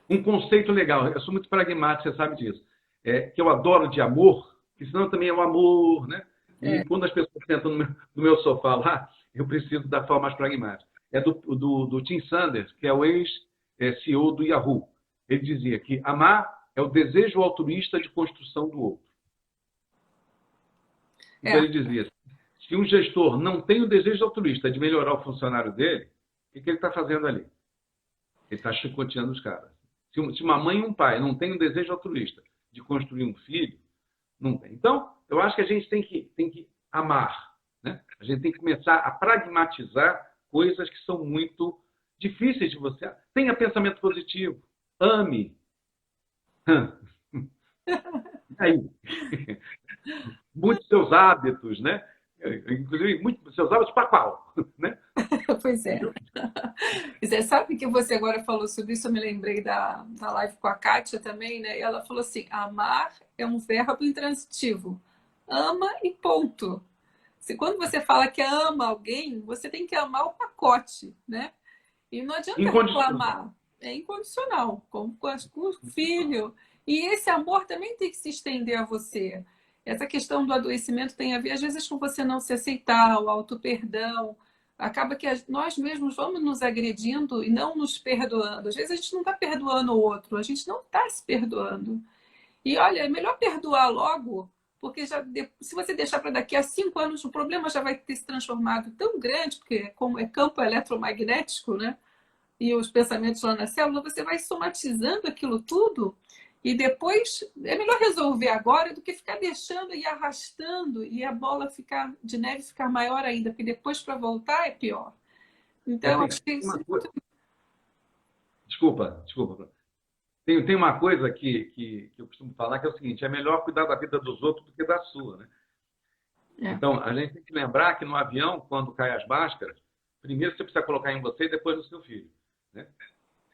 B: Um conceito legal, eu sou muito pragmático, você sabe disso, que eu adoro de amor, que senão também é o amor, né? E quando as pessoas sentam no meu sofá lá, eu preciso da forma mais pragmática. É do Tim Sanders, que é o ex-CEO do Yahoo. Ele dizia que amar é o desejo altruísta de construção do outro. Então ele dizia, se um gestor não tem o desejo altruísta de melhorar o funcionário dele, o que ele está fazendo ali? Ele está chicoteando os caras. Se uma mãe e um pai não têm um desejo altruísta de construir um filho, não tem. Então, eu acho que a gente tem que amar, né? A gente tem que começar a pragmatizar coisas que são muito difíceis de você. Tenha pensamento positivo, ame. E aí? Mude seus hábitos, né? Inclusive, mude seus hábitos para qual? Né?
A: Pois é. E você sabe que você agora falou sobre isso, eu me lembrei da live com a Kátia também, né? E ela falou assim: amar é um verbo intransitivo. Ama e ponto. Se quando você fala que ama alguém, você tem que amar o pacote, né? E não adianta
B: Incondicional.
A: reclamar. É incondicional, como com o filho. E esse amor também tem que se estender a você. Essa questão do adoecimento tem a ver, às vezes, com você não se aceitar, o auto-perdão. Acaba que nós mesmos vamos nos agredindo e não nos perdoando. Às vezes a gente não está perdoando o outro, a gente não está se perdoando. E olha, é melhor perdoar logo, porque se você deixar para daqui a 5 anos, o problema já vai ter se transformado tão grande, porque como é campo eletromagnético, né? E os pensamentos lá na célula, você vai somatizando aquilo tudo e depois é melhor resolver agora do que ficar deixando e arrastando e a bola ficar de neve ficar maior ainda, porque depois para voltar é pior. Então, eu
B: Tem
A: acho que isso
B: uma
A: é
B: coisa...
A: muito...
B: Desculpa. Tem uma coisa que eu costumo falar que é o seguinte: é melhor cuidar da vida dos outros do que da sua, né?
A: É.
B: Então, a gente tem que lembrar que no avião, quando caem as máscaras, primeiro você precisa colocar em você e depois no seu filho, né?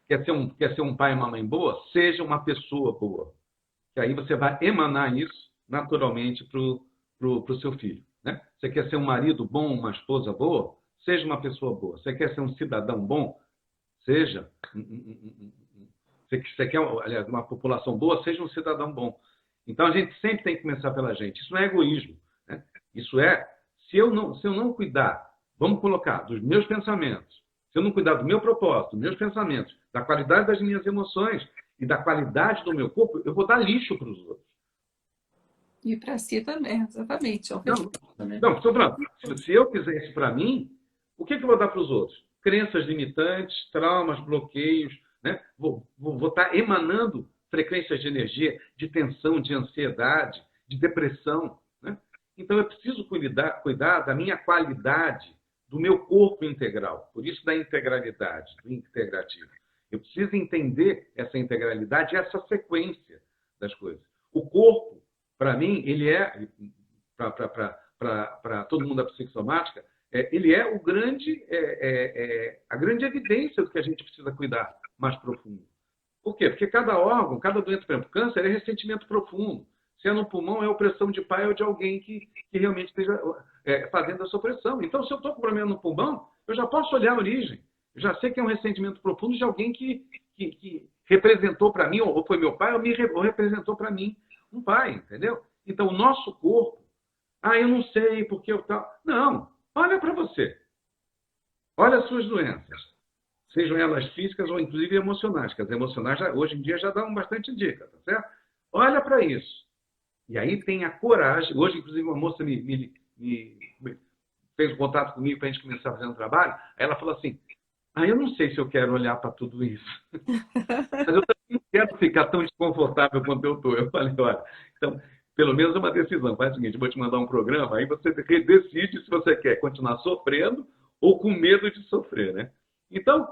B: Quer ser um pai e uma mãe boa? Seja uma pessoa boa. Que aí você vai emanar isso naturalmente para o seu filho, né? Você quer ser um marido bom, uma esposa boa? Seja uma pessoa boa. Você quer ser um cidadão bom? Seja. Você quer, aliás, uma população boa? Seja um cidadão bom. Então, a gente sempre tem que começar pela gente. Isso não é egoísmo, né? Isso é, se eu não cuidar, vamos colocar, dos meus pensamentos, se eu não cuidar do meu propósito, dos meus pensamentos, da qualidade das minhas emoções e da qualidade do meu corpo, eu vou dar lixo para os outros.
A: E para si também, exatamente. É um
B: Não,
A: respeito, né?
B: não, estou falando, se eu fizer isso para mim, o que eu vou dar para os outros? Crenças limitantes, traumas, bloqueios, né? Vou estar emanando frequências de energia, de tensão, de ansiedade, de depressão, né? Então, eu preciso cuidar da minha qualidade, do meu corpo integral. Por isso, da integralidade, do integrativo. Eu preciso entender essa integralidade e essa sequência das coisas. O corpo, para mim, ele é, para todo mundo da psicossomática, ele é a grande evidência do que a gente precisa cuidar mais profundo. Por quê? Porque cada órgão, cada doença, por exemplo, câncer é ressentimento profundo. Se é no pulmão, é opressão de pai ou de alguém que realmente esteja fazendo essa opressão. Então, se eu estou com problema no pulmão, eu já posso olhar a origem. Eu já sei que é um ressentimento profundo de alguém que representou para mim, ou foi meu pai, ou representou para mim um pai, entendeu? Então, o nosso corpo, eu não sei porque eu tal. Não, olha para você. Olha as suas doenças. Sejam elas físicas ou inclusive emocionais, que as emocionais hoje em dia já dão bastante dica, tá certo? Olha para isso. E aí tem a coragem. Hoje, inclusive, uma moça me fez um contato comigo para a gente começar a fazer um trabalho. Aí ela falou assim: eu não sei se eu quero olhar para tudo isso. Mas eu também não quero ficar tão desconfortável quanto eu estou. Eu falei: olha, então, pelo menos é uma decisão. Faz o seguinte: eu vou te mandar um programa, aí você decide se você quer continuar sofrendo ou com medo de sofrer, né? Então,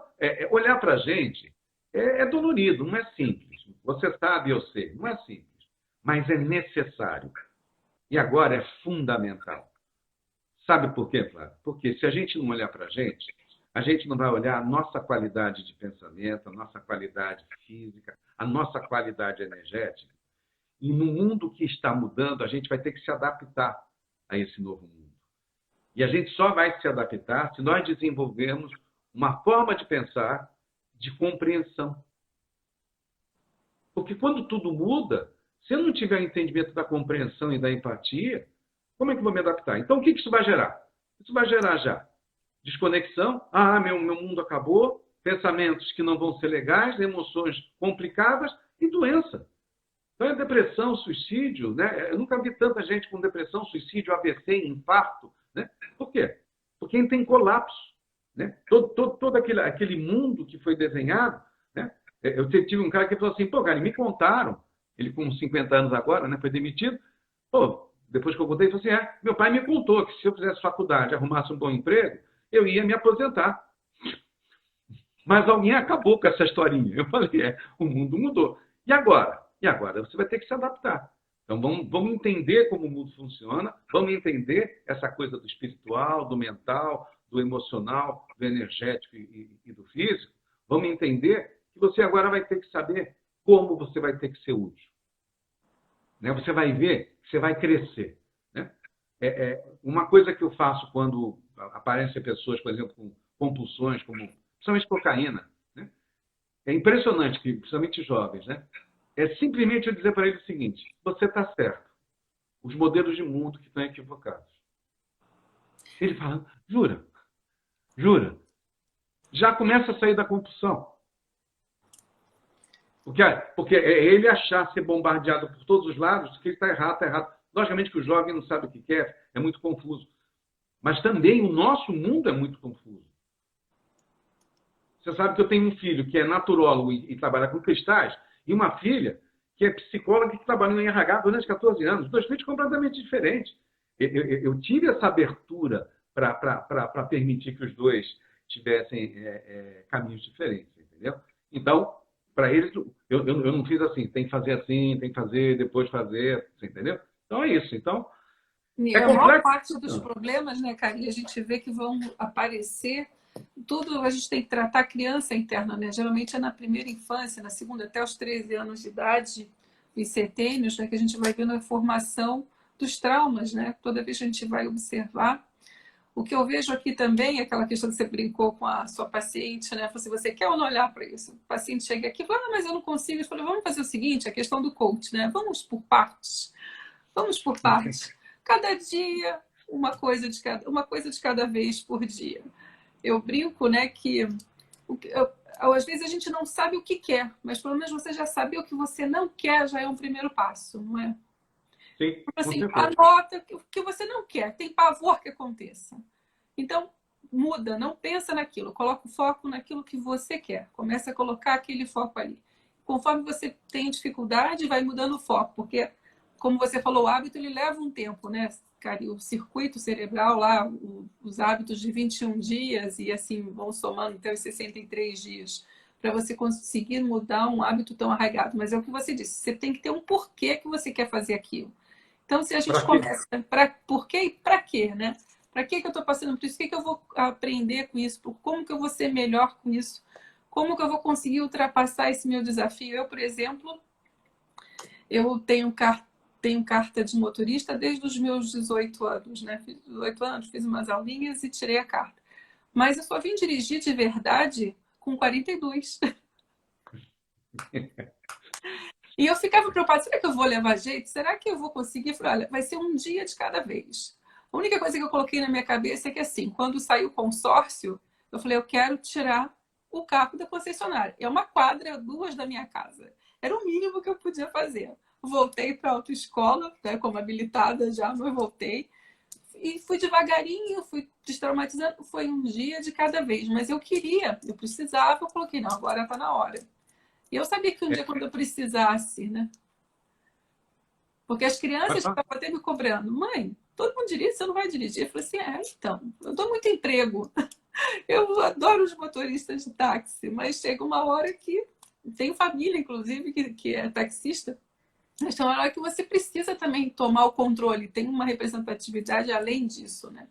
B: olhar para a gente é dolorido, não é simples. Você sabe, eu sei, não é simples. Mas é necessário. E agora é fundamental. Sabe por quê, Flávio? Porque se a gente não olhar para a gente não vai olhar a nossa qualidade de pensamento, a nossa qualidade física, a nossa qualidade energética. E no mundo que está mudando, a gente vai ter que se adaptar a esse novo mundo. E a gente só vai se adaptar se nós desenvolvermos uma forma de pensar de compreensão. Porque quando tudo muda, se eu não tiver o entendimento da compreensão e da empatia, como é que eu vou me adaptar? Então, o que isso vai gerar? Isso vai gerar já desconexão. Meu mundo acabou. Pensamentos que não vão ser legais, emoções complicadas e doença. Então, é depressão, suicídio, né? Eu nunca vi tanta gente com depressão, suicídio, AVC, infarto, né? Por quê? Porque tem colapso, né? Todo aquele mundo que foi desenhado, né? Eu tive um cara que falou assim, pô, cara, me contaram, ele com 50 anos agora, né, foi demitido, pô, depois que eu contei, ele falou assim, meu pai me contou que se eu fizesse faculdade, arrumasse um bom emprego, eu ia me aposentar. Mas alguém acabou com essa historinha. Eu falei, o mundo mudou. E agora? E agora você vai ter que se adaptar. Então vamos entender como o mundo funciona, vamos entender essa coisa do espiritual, do mental, do emocional, do energético e do físico. Vamos entender que você agora vai ter que saber como você vai ter que ser útil. Né? Você vai ver que você vai crescer. Né? Uma coisa que eu faço quando aparecem pessoas, por exemplo, com compulsões, como principalmente cocaína, né? É impressionante que, principalmente jovens, né? É simplesmente eu dizer para eles o seguinte: você está certo. Os modelos de mundo que estão equivocados. Ele fala, jura? Jura? Já começa a sair da compulsão. Porque é ele achar ser bombardeado por todos os lados que ele está errado, está errado. Logicamente que o jovem não sabe o que quer, é muito confuso. Mas também o nosso mundo é muito confuso. Você sabe que eu tenho um filho que é naturólogo e trabalha com cristais, e uma filha que é psicóloga que trabalha em RH durante 14 anos. Dois filhos completamente diferentes. Eu tive essa abertura para permitir que os dois tivessem caminhos diferentes, entendeu? Então, para eles, eu não fiz assim, tem que fazer assim, tem que fazer, depois fazer, você entendeu? Então é isso. Então,
A: E
B: é
A: a maior
B: complexo.
A: parte dos problemas, né, Karine, a gente vê que vão aparecer. Tudo a gente tem que tratar a criança interna, né? Geralmente é na primeira infância, na segunda até os 13 anos de idade, os setênios, né, que a gente vai vendo a formação dos traumas, né? Toda vez que a gente vai observar. O que eu vejo aqui também é aquela questão que você brincou com a sua paciente, né? Falou assim, você quer ou não olhar para isso? O paciente chega aqui e fala, mas eu não consigo. Eu falei, vamos fazer o seguinte, a questão do coach, né? Vamos por partes. Vamos por partes. Cada dia, uma coisa de cada vez por dia. Eu brinco, né, que às vezes a gente não sabe o que quer, mas pelo menos você já sabe o que você não quer, já é um primeiro passo, não é?
B: Sim,
A: Assim, anota o que você não quer, tem pavor que aconteça. Então, muda, não pensa naquilo, coloca o foco naquilo que você quer. Começa a colocar aquele foco ali. Conforme você tem dificuldade, vai mudando o foco, porque, como você falou, o hábito ele leva um tempo, né? O circuito cerebral lá, os hábitos de 21 dias e assim vão somando até os 63 dias para você conseguir mudar um hábito tão arraigado. Mas é o que você disse, você tem que ter um porquê que você quer fazer aquilo. Então, se a gente começa, por quê e para quê, né? Para que eu estou passando por isso? O que eu vou aprender com isso? Como que eu vou ser melhor com isso? Como que eu vou conseguir ultrapassar esse meu desafio? Eu, por exemplo, eu tenho carta de motorista desde os meus 18 anos, né? Fiz 18 anos, fiz umas aulinhas e tirei a carta. Mas eu só vim dirigir de verdade com 42. E eu ficava preocupada, será que eu vou levar jeito? Será que eu vou conseguir? Eu falei, olha, vai ser um dia de cada vez. A única coisa que eu coloquei na minha cabeça é que, assim, quando saiu o consórcio, eu falei, eu quero tirar o carro da concessionária. É uma quadra, 2 da minha casa. Era o mínimo que eu podia fazer. Voltei para a autoescola, né, como habilitada já, mas voltei. E fui devagarinho, fui destraumatizando. Foi um dia de cada vez. Mas eu queria, eu precisava, eu coloquei, não, agora está na hora. E eu sabia que um dia, quando eu precisasse, né? Porque as crianças estavam até me cobrando. Mãe, todo mundo dirige, você não vai dirigir? Eu falei assim, então, eu dou muito emprego. Eu adoro os motoristas de táxi, mas chega uma hora que... Tenho família, inclusive, que é taxista. Mas tem uma hora que você precisa também tomar o controle. Tem uma representatividade além disso, né?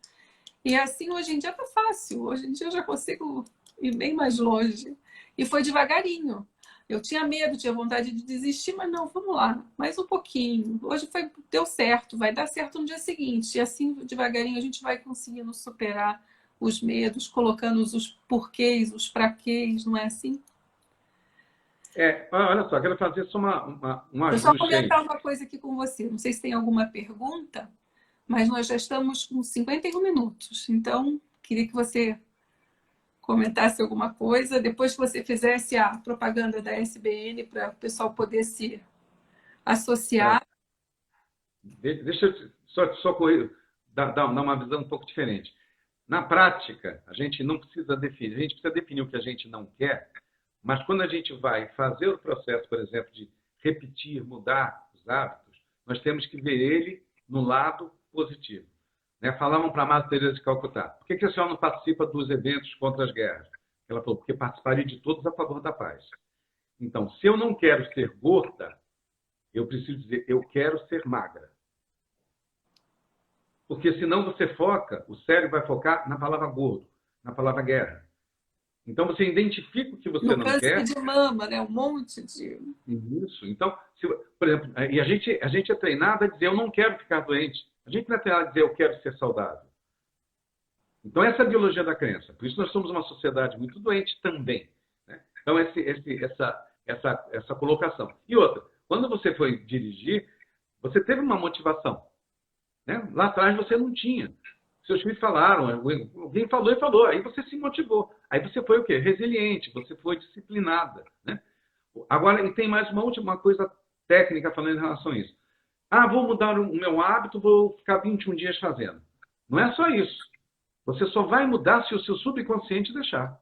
A: E assim, hoje em dia tá fácil. Hoje em dia eu já consigo ir bem mais longe. E foi devagarinho. Eu tinha medo, tinha vontade de desistir, mas não, vamos lá, mais um pouquinho. Hoje deu certo, vai dar certo no dia seguinte. E assim, devagarinho, a gente vai conseguindo superar os medos, colocando os porquês, os praquês, não é assim?
B: Olha só, quero fazer só um
A: Eu só
B: ajuste aí.
A: comentar uma coisa aqui com você. Não sei se tem alguma pergunta, mas nós já estamos com 51 minutos. Então, queria que você comentasse alguma coisa, depois que você fizesse a propaganda da SBN para o pessoal poder se associar.
B: Deixa eu só dar uma visão um pouco diferente. Na prática, a gente não precisa definir, a gente precisa definir o que a gente não quer, Mas quando a gente vai fazer o processo, por exemplo, de repetir, mudar os hábitos, nós temos que ver ele no lado positivo. Né? Falavam para a Madre Teresa de Calcutá: por que a senhora não participa dos eventos contra as guerras? Ela falou: porque participaria de todos a favor da paz. Então, se eu não quero ser gorda, eu preciso dizer: eu quero ser magra. Porque senão você foca, o cérebro vai focar na palavra gordo, na palavra guerra. Então, você identifica o que você
A: No
B: não
A: câncer
B: quer.
A: de mama, né? Um monte de...
B: Isso. Então, por exemplo, e a gente é treinado a dizer: eu não quero ficar doente. A gente não é treinado a dizer: eu quero ser saudável. Então, essa é a biologia da crença. Por isso, nós somos uma sociedade muito doente também. Né? Então, essa colocação. E outra, quando você foi dirigir, você teve uma motivação. Né? Lá atrás você não tinha. Seus filhos falaram, alguém falou e falou, aí você se motivou. Aí você foi o quê? Resiliente, você foi disciplinada. Né? Agora, e tem mais uma última coisa técnica falando em relação a isso. Ah, vou mudar o meu hábito, vou ficar 21 dias fazendo. Não é só isso. Você só vai mudar se o seu subconsciente deixar.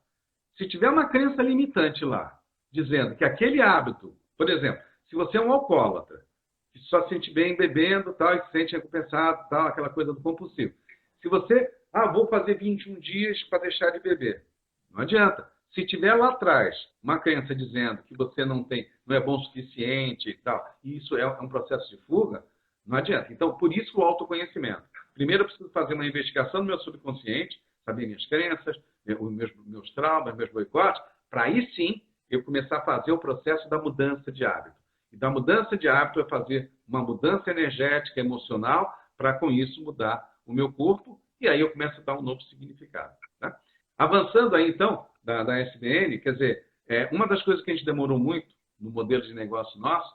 B: Se tiver uma crença limitante lá, dizendo que aquele hábito, por exemplo, se você é um alcoólatra, que só se sente bem bebendo, tal, e se sente recompensado, tal, aquela coisa do compulsivo. Se você, vou fazer 21 dias para deixar de beber. Não adianta. Se tiver lá atrás uma crença dizendo que você não é bom o suficiente e tal, e isso é um processo de fuga, não adianta. Então, por isso o autoconhecimento. Primeiro eu preciso fazer uma investigação no meu subconsciente, saber minhas crenças, meus traumas, meus boicotes, para aí sim eu começar a fazer o processo da mudança de hábito. E da mudança de hábito é fazer uma mudança energética, emocional, para com isso mudar o meu corpo, e aí eu começo a dar um novo significado. Tá? Avançando aí, então, da SBN, quer dizer, uma das coisas que a gente demorou muito no modelo de negócio nosso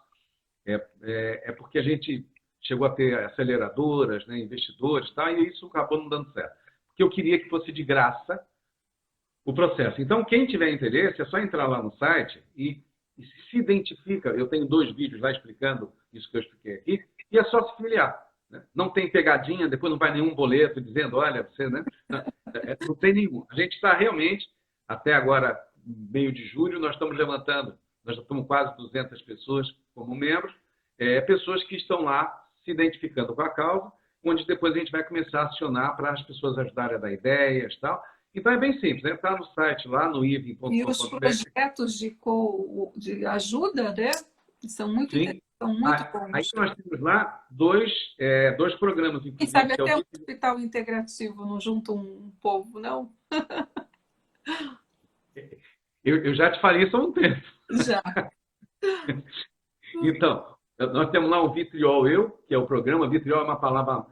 B: é porque a gente chegou a ter aceleradoras, né, investidores, tá? E isso acabou não dando certo. Porque eu queria que fosse de graça o processo. Então, quem tiver interesse, é só entrar lá no site e se identifica. Eu tenho 2 vídeos lá explicando isso que eu expliquei aqui, e é só se filiar. Né? Não tem pegadinha, depois não vai nenhum boleto dizendo: olha, você, né? Não tem nenhum. A gente está realmente, até agora, meio de julho, nós estamos levantando, nós já estamos quase 200 pessoas como membros, pessoas que estão lá se identificando com a causa, onde depois a gente vai começar a acionar para as pessoas ajudarem a dar ideias e tal. Então é bem simples, né? Está no site lá no ivem.com.br.
A: E os projetos de ajuda, né? São muito
B: Sim.
A: bons.
B: Aí nós temos lá dois programas, inclusive.
A: Quem sabe até um hospital integrativo não junta um povo, não?
B: Eu já te falei isso há um tempo.
A: Já.
B: Então, nós temos lá o Vitriol Eu, que é o programa. Vitriol é uma palavra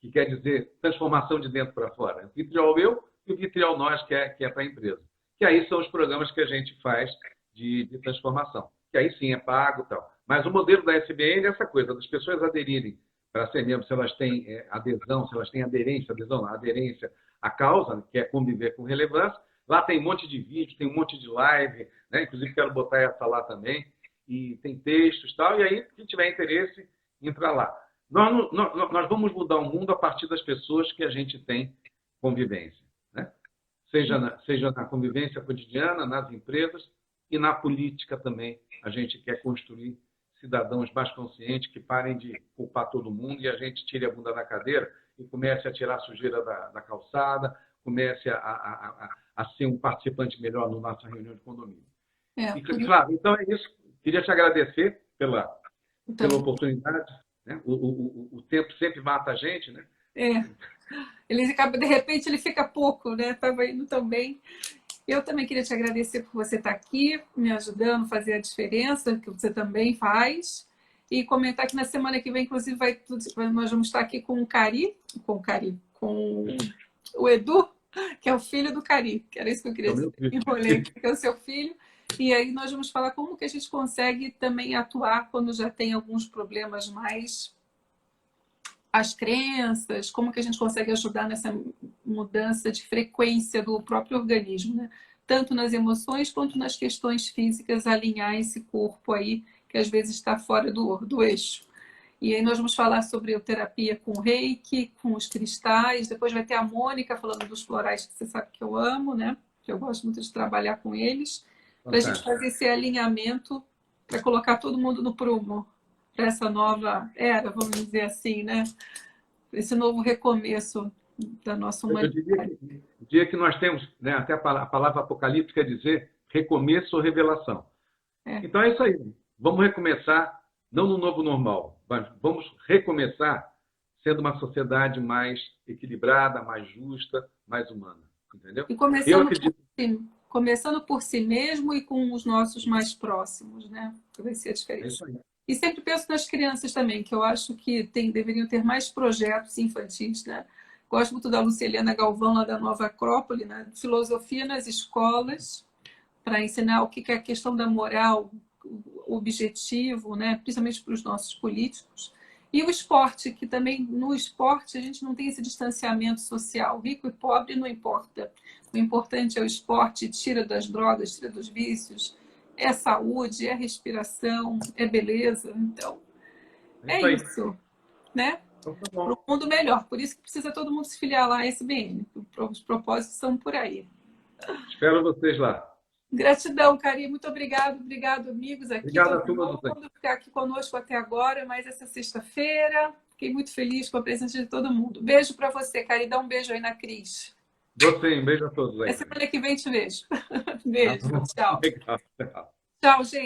B: que quer dizer transformação de dentro para fora. O Vitriol Eu e o Vitriol Nós, que é para a empresa. Que aí são os programas que a gente faz de transformação. Que aí sim é pago e tal. Mas o modelo da SBN é essa coisa, das pessoas aderirem para ser membro, se elas têm adesão, se elas têm aderência à causa, que é conviver com relevância. Lá tem um monte de vídeo, tem um monte de live, né? Inclusive quero botar essa lá também. E tem textos e tal. E aí, quem tiver interesse, entra lá. Nós vamos mudar o mundo a partir das pessoas que a gente tem convivência. Né? Seja na convivência cotidiana, nas empresas e na política também. A gente quer construir cidadãos mais conscientes que parem de culpar todo mundo e a gente tire a bunda da cadeira e comece a tirar a sujeira da calçada, comece a ser um participante melhor na nossa reunião de condomínio. Claro, então é isso. Queria te agradecer pela oportunidade. Né? O tempo sempre mata a gente, né?
A: Ele acaba, de repente, ele fica pouco, né? Estava indo tão bem. Eu também queria te agradecer por você estar aqui, me ajudando a fazer a diferença, que você também faz. E comentar que na semana que vem, inclusive, nós vamos estar aqui com o Edu, que é o filho do Cari, que era isso que eu queria dizer. Enrolei, que é o seu filho. E aí nós vamos falar como que a gente consegue também atuar quando já tem alguns problemas mais... as crenças, como que a gente consegue ajudar nessa mudança de frequência do próprio organismo, né? Tanto nas emoções quanto nas questões físicas, alinhar esse corpo aí, que às vezes está fora do eixo. E aí nós vamos falar sobre a terapia com reiki, com os cristais, depois vai ter a Mônica falando dos florais, que você sabe que eu amo, né? que eu gosto muito de trabalhar com eles, para a gente
B: Fantástico.
A: fazer esse alinhamento, para colocar todo mundo no prumo, para essa nova era, vamos dizer assim, né? Esse novo recomeço da nossa
B: Eu
A: humanidade.
B: diria que nós temos, né, até a palavra apocalipse quer dizer recomeço ou revelação.
A: É.
B: Então é isso aí. Vamos recomeçar, não no novo normal, mas vamos recomeçar sendo uma sociedade mais equilibrada, mais justa, mais humana. Entendeu?
A: E
B: Eu acredito.
A: começando por si mesmo e com os nossos mais próximos, né? Que vai ser a
B: É
A: diferença.
B: isso aí.
A: E sempre penso nas crianças também, que eu acho que deveriam ter mais projetos infantis, né? Gosto muito da Luciliana Galvão, lá da Nova Acrópole, né? Filosofia nas escolas, para ensinar o que é a questão da moral, o objetivo, né? Principalmente para os nossos políticos. E o esporte, que também no esporte a gente não tem esse distanciamento social. Rico e pobre não importa. O importante é o esporte, tira das drogas, tira dos vícios. É saúde, é respiração, é beleza. Então,
B: É
A: é
B: isso aí.
A: isso, né?
B: Então tá
A: Para
B: bom.
A: um mundo melhor. Por isso que precisa todo mundo se filiar lá à SBN. Os propósitos são por aí.
B: Espero vocês lá.
A: Gratidão, Cari. Muito obrigado. Obrigado, amigos aqui.
B: Obrigado a
A: Todo
B: todos.
A: mundo ficar aqui conosco até agora, mais essa sexta-feira. Fiquei muito feliz com a presença de todo mundo. Beijo para você, Cari. Dá um beijo aí na Cris.
B: Você, um beijo a todos aí.
A: Até semana que vem te vejo.
B: Tá
A: Beijo.
B: bom?
A: Tchau.
B: Legal.
A: Tchau, gente.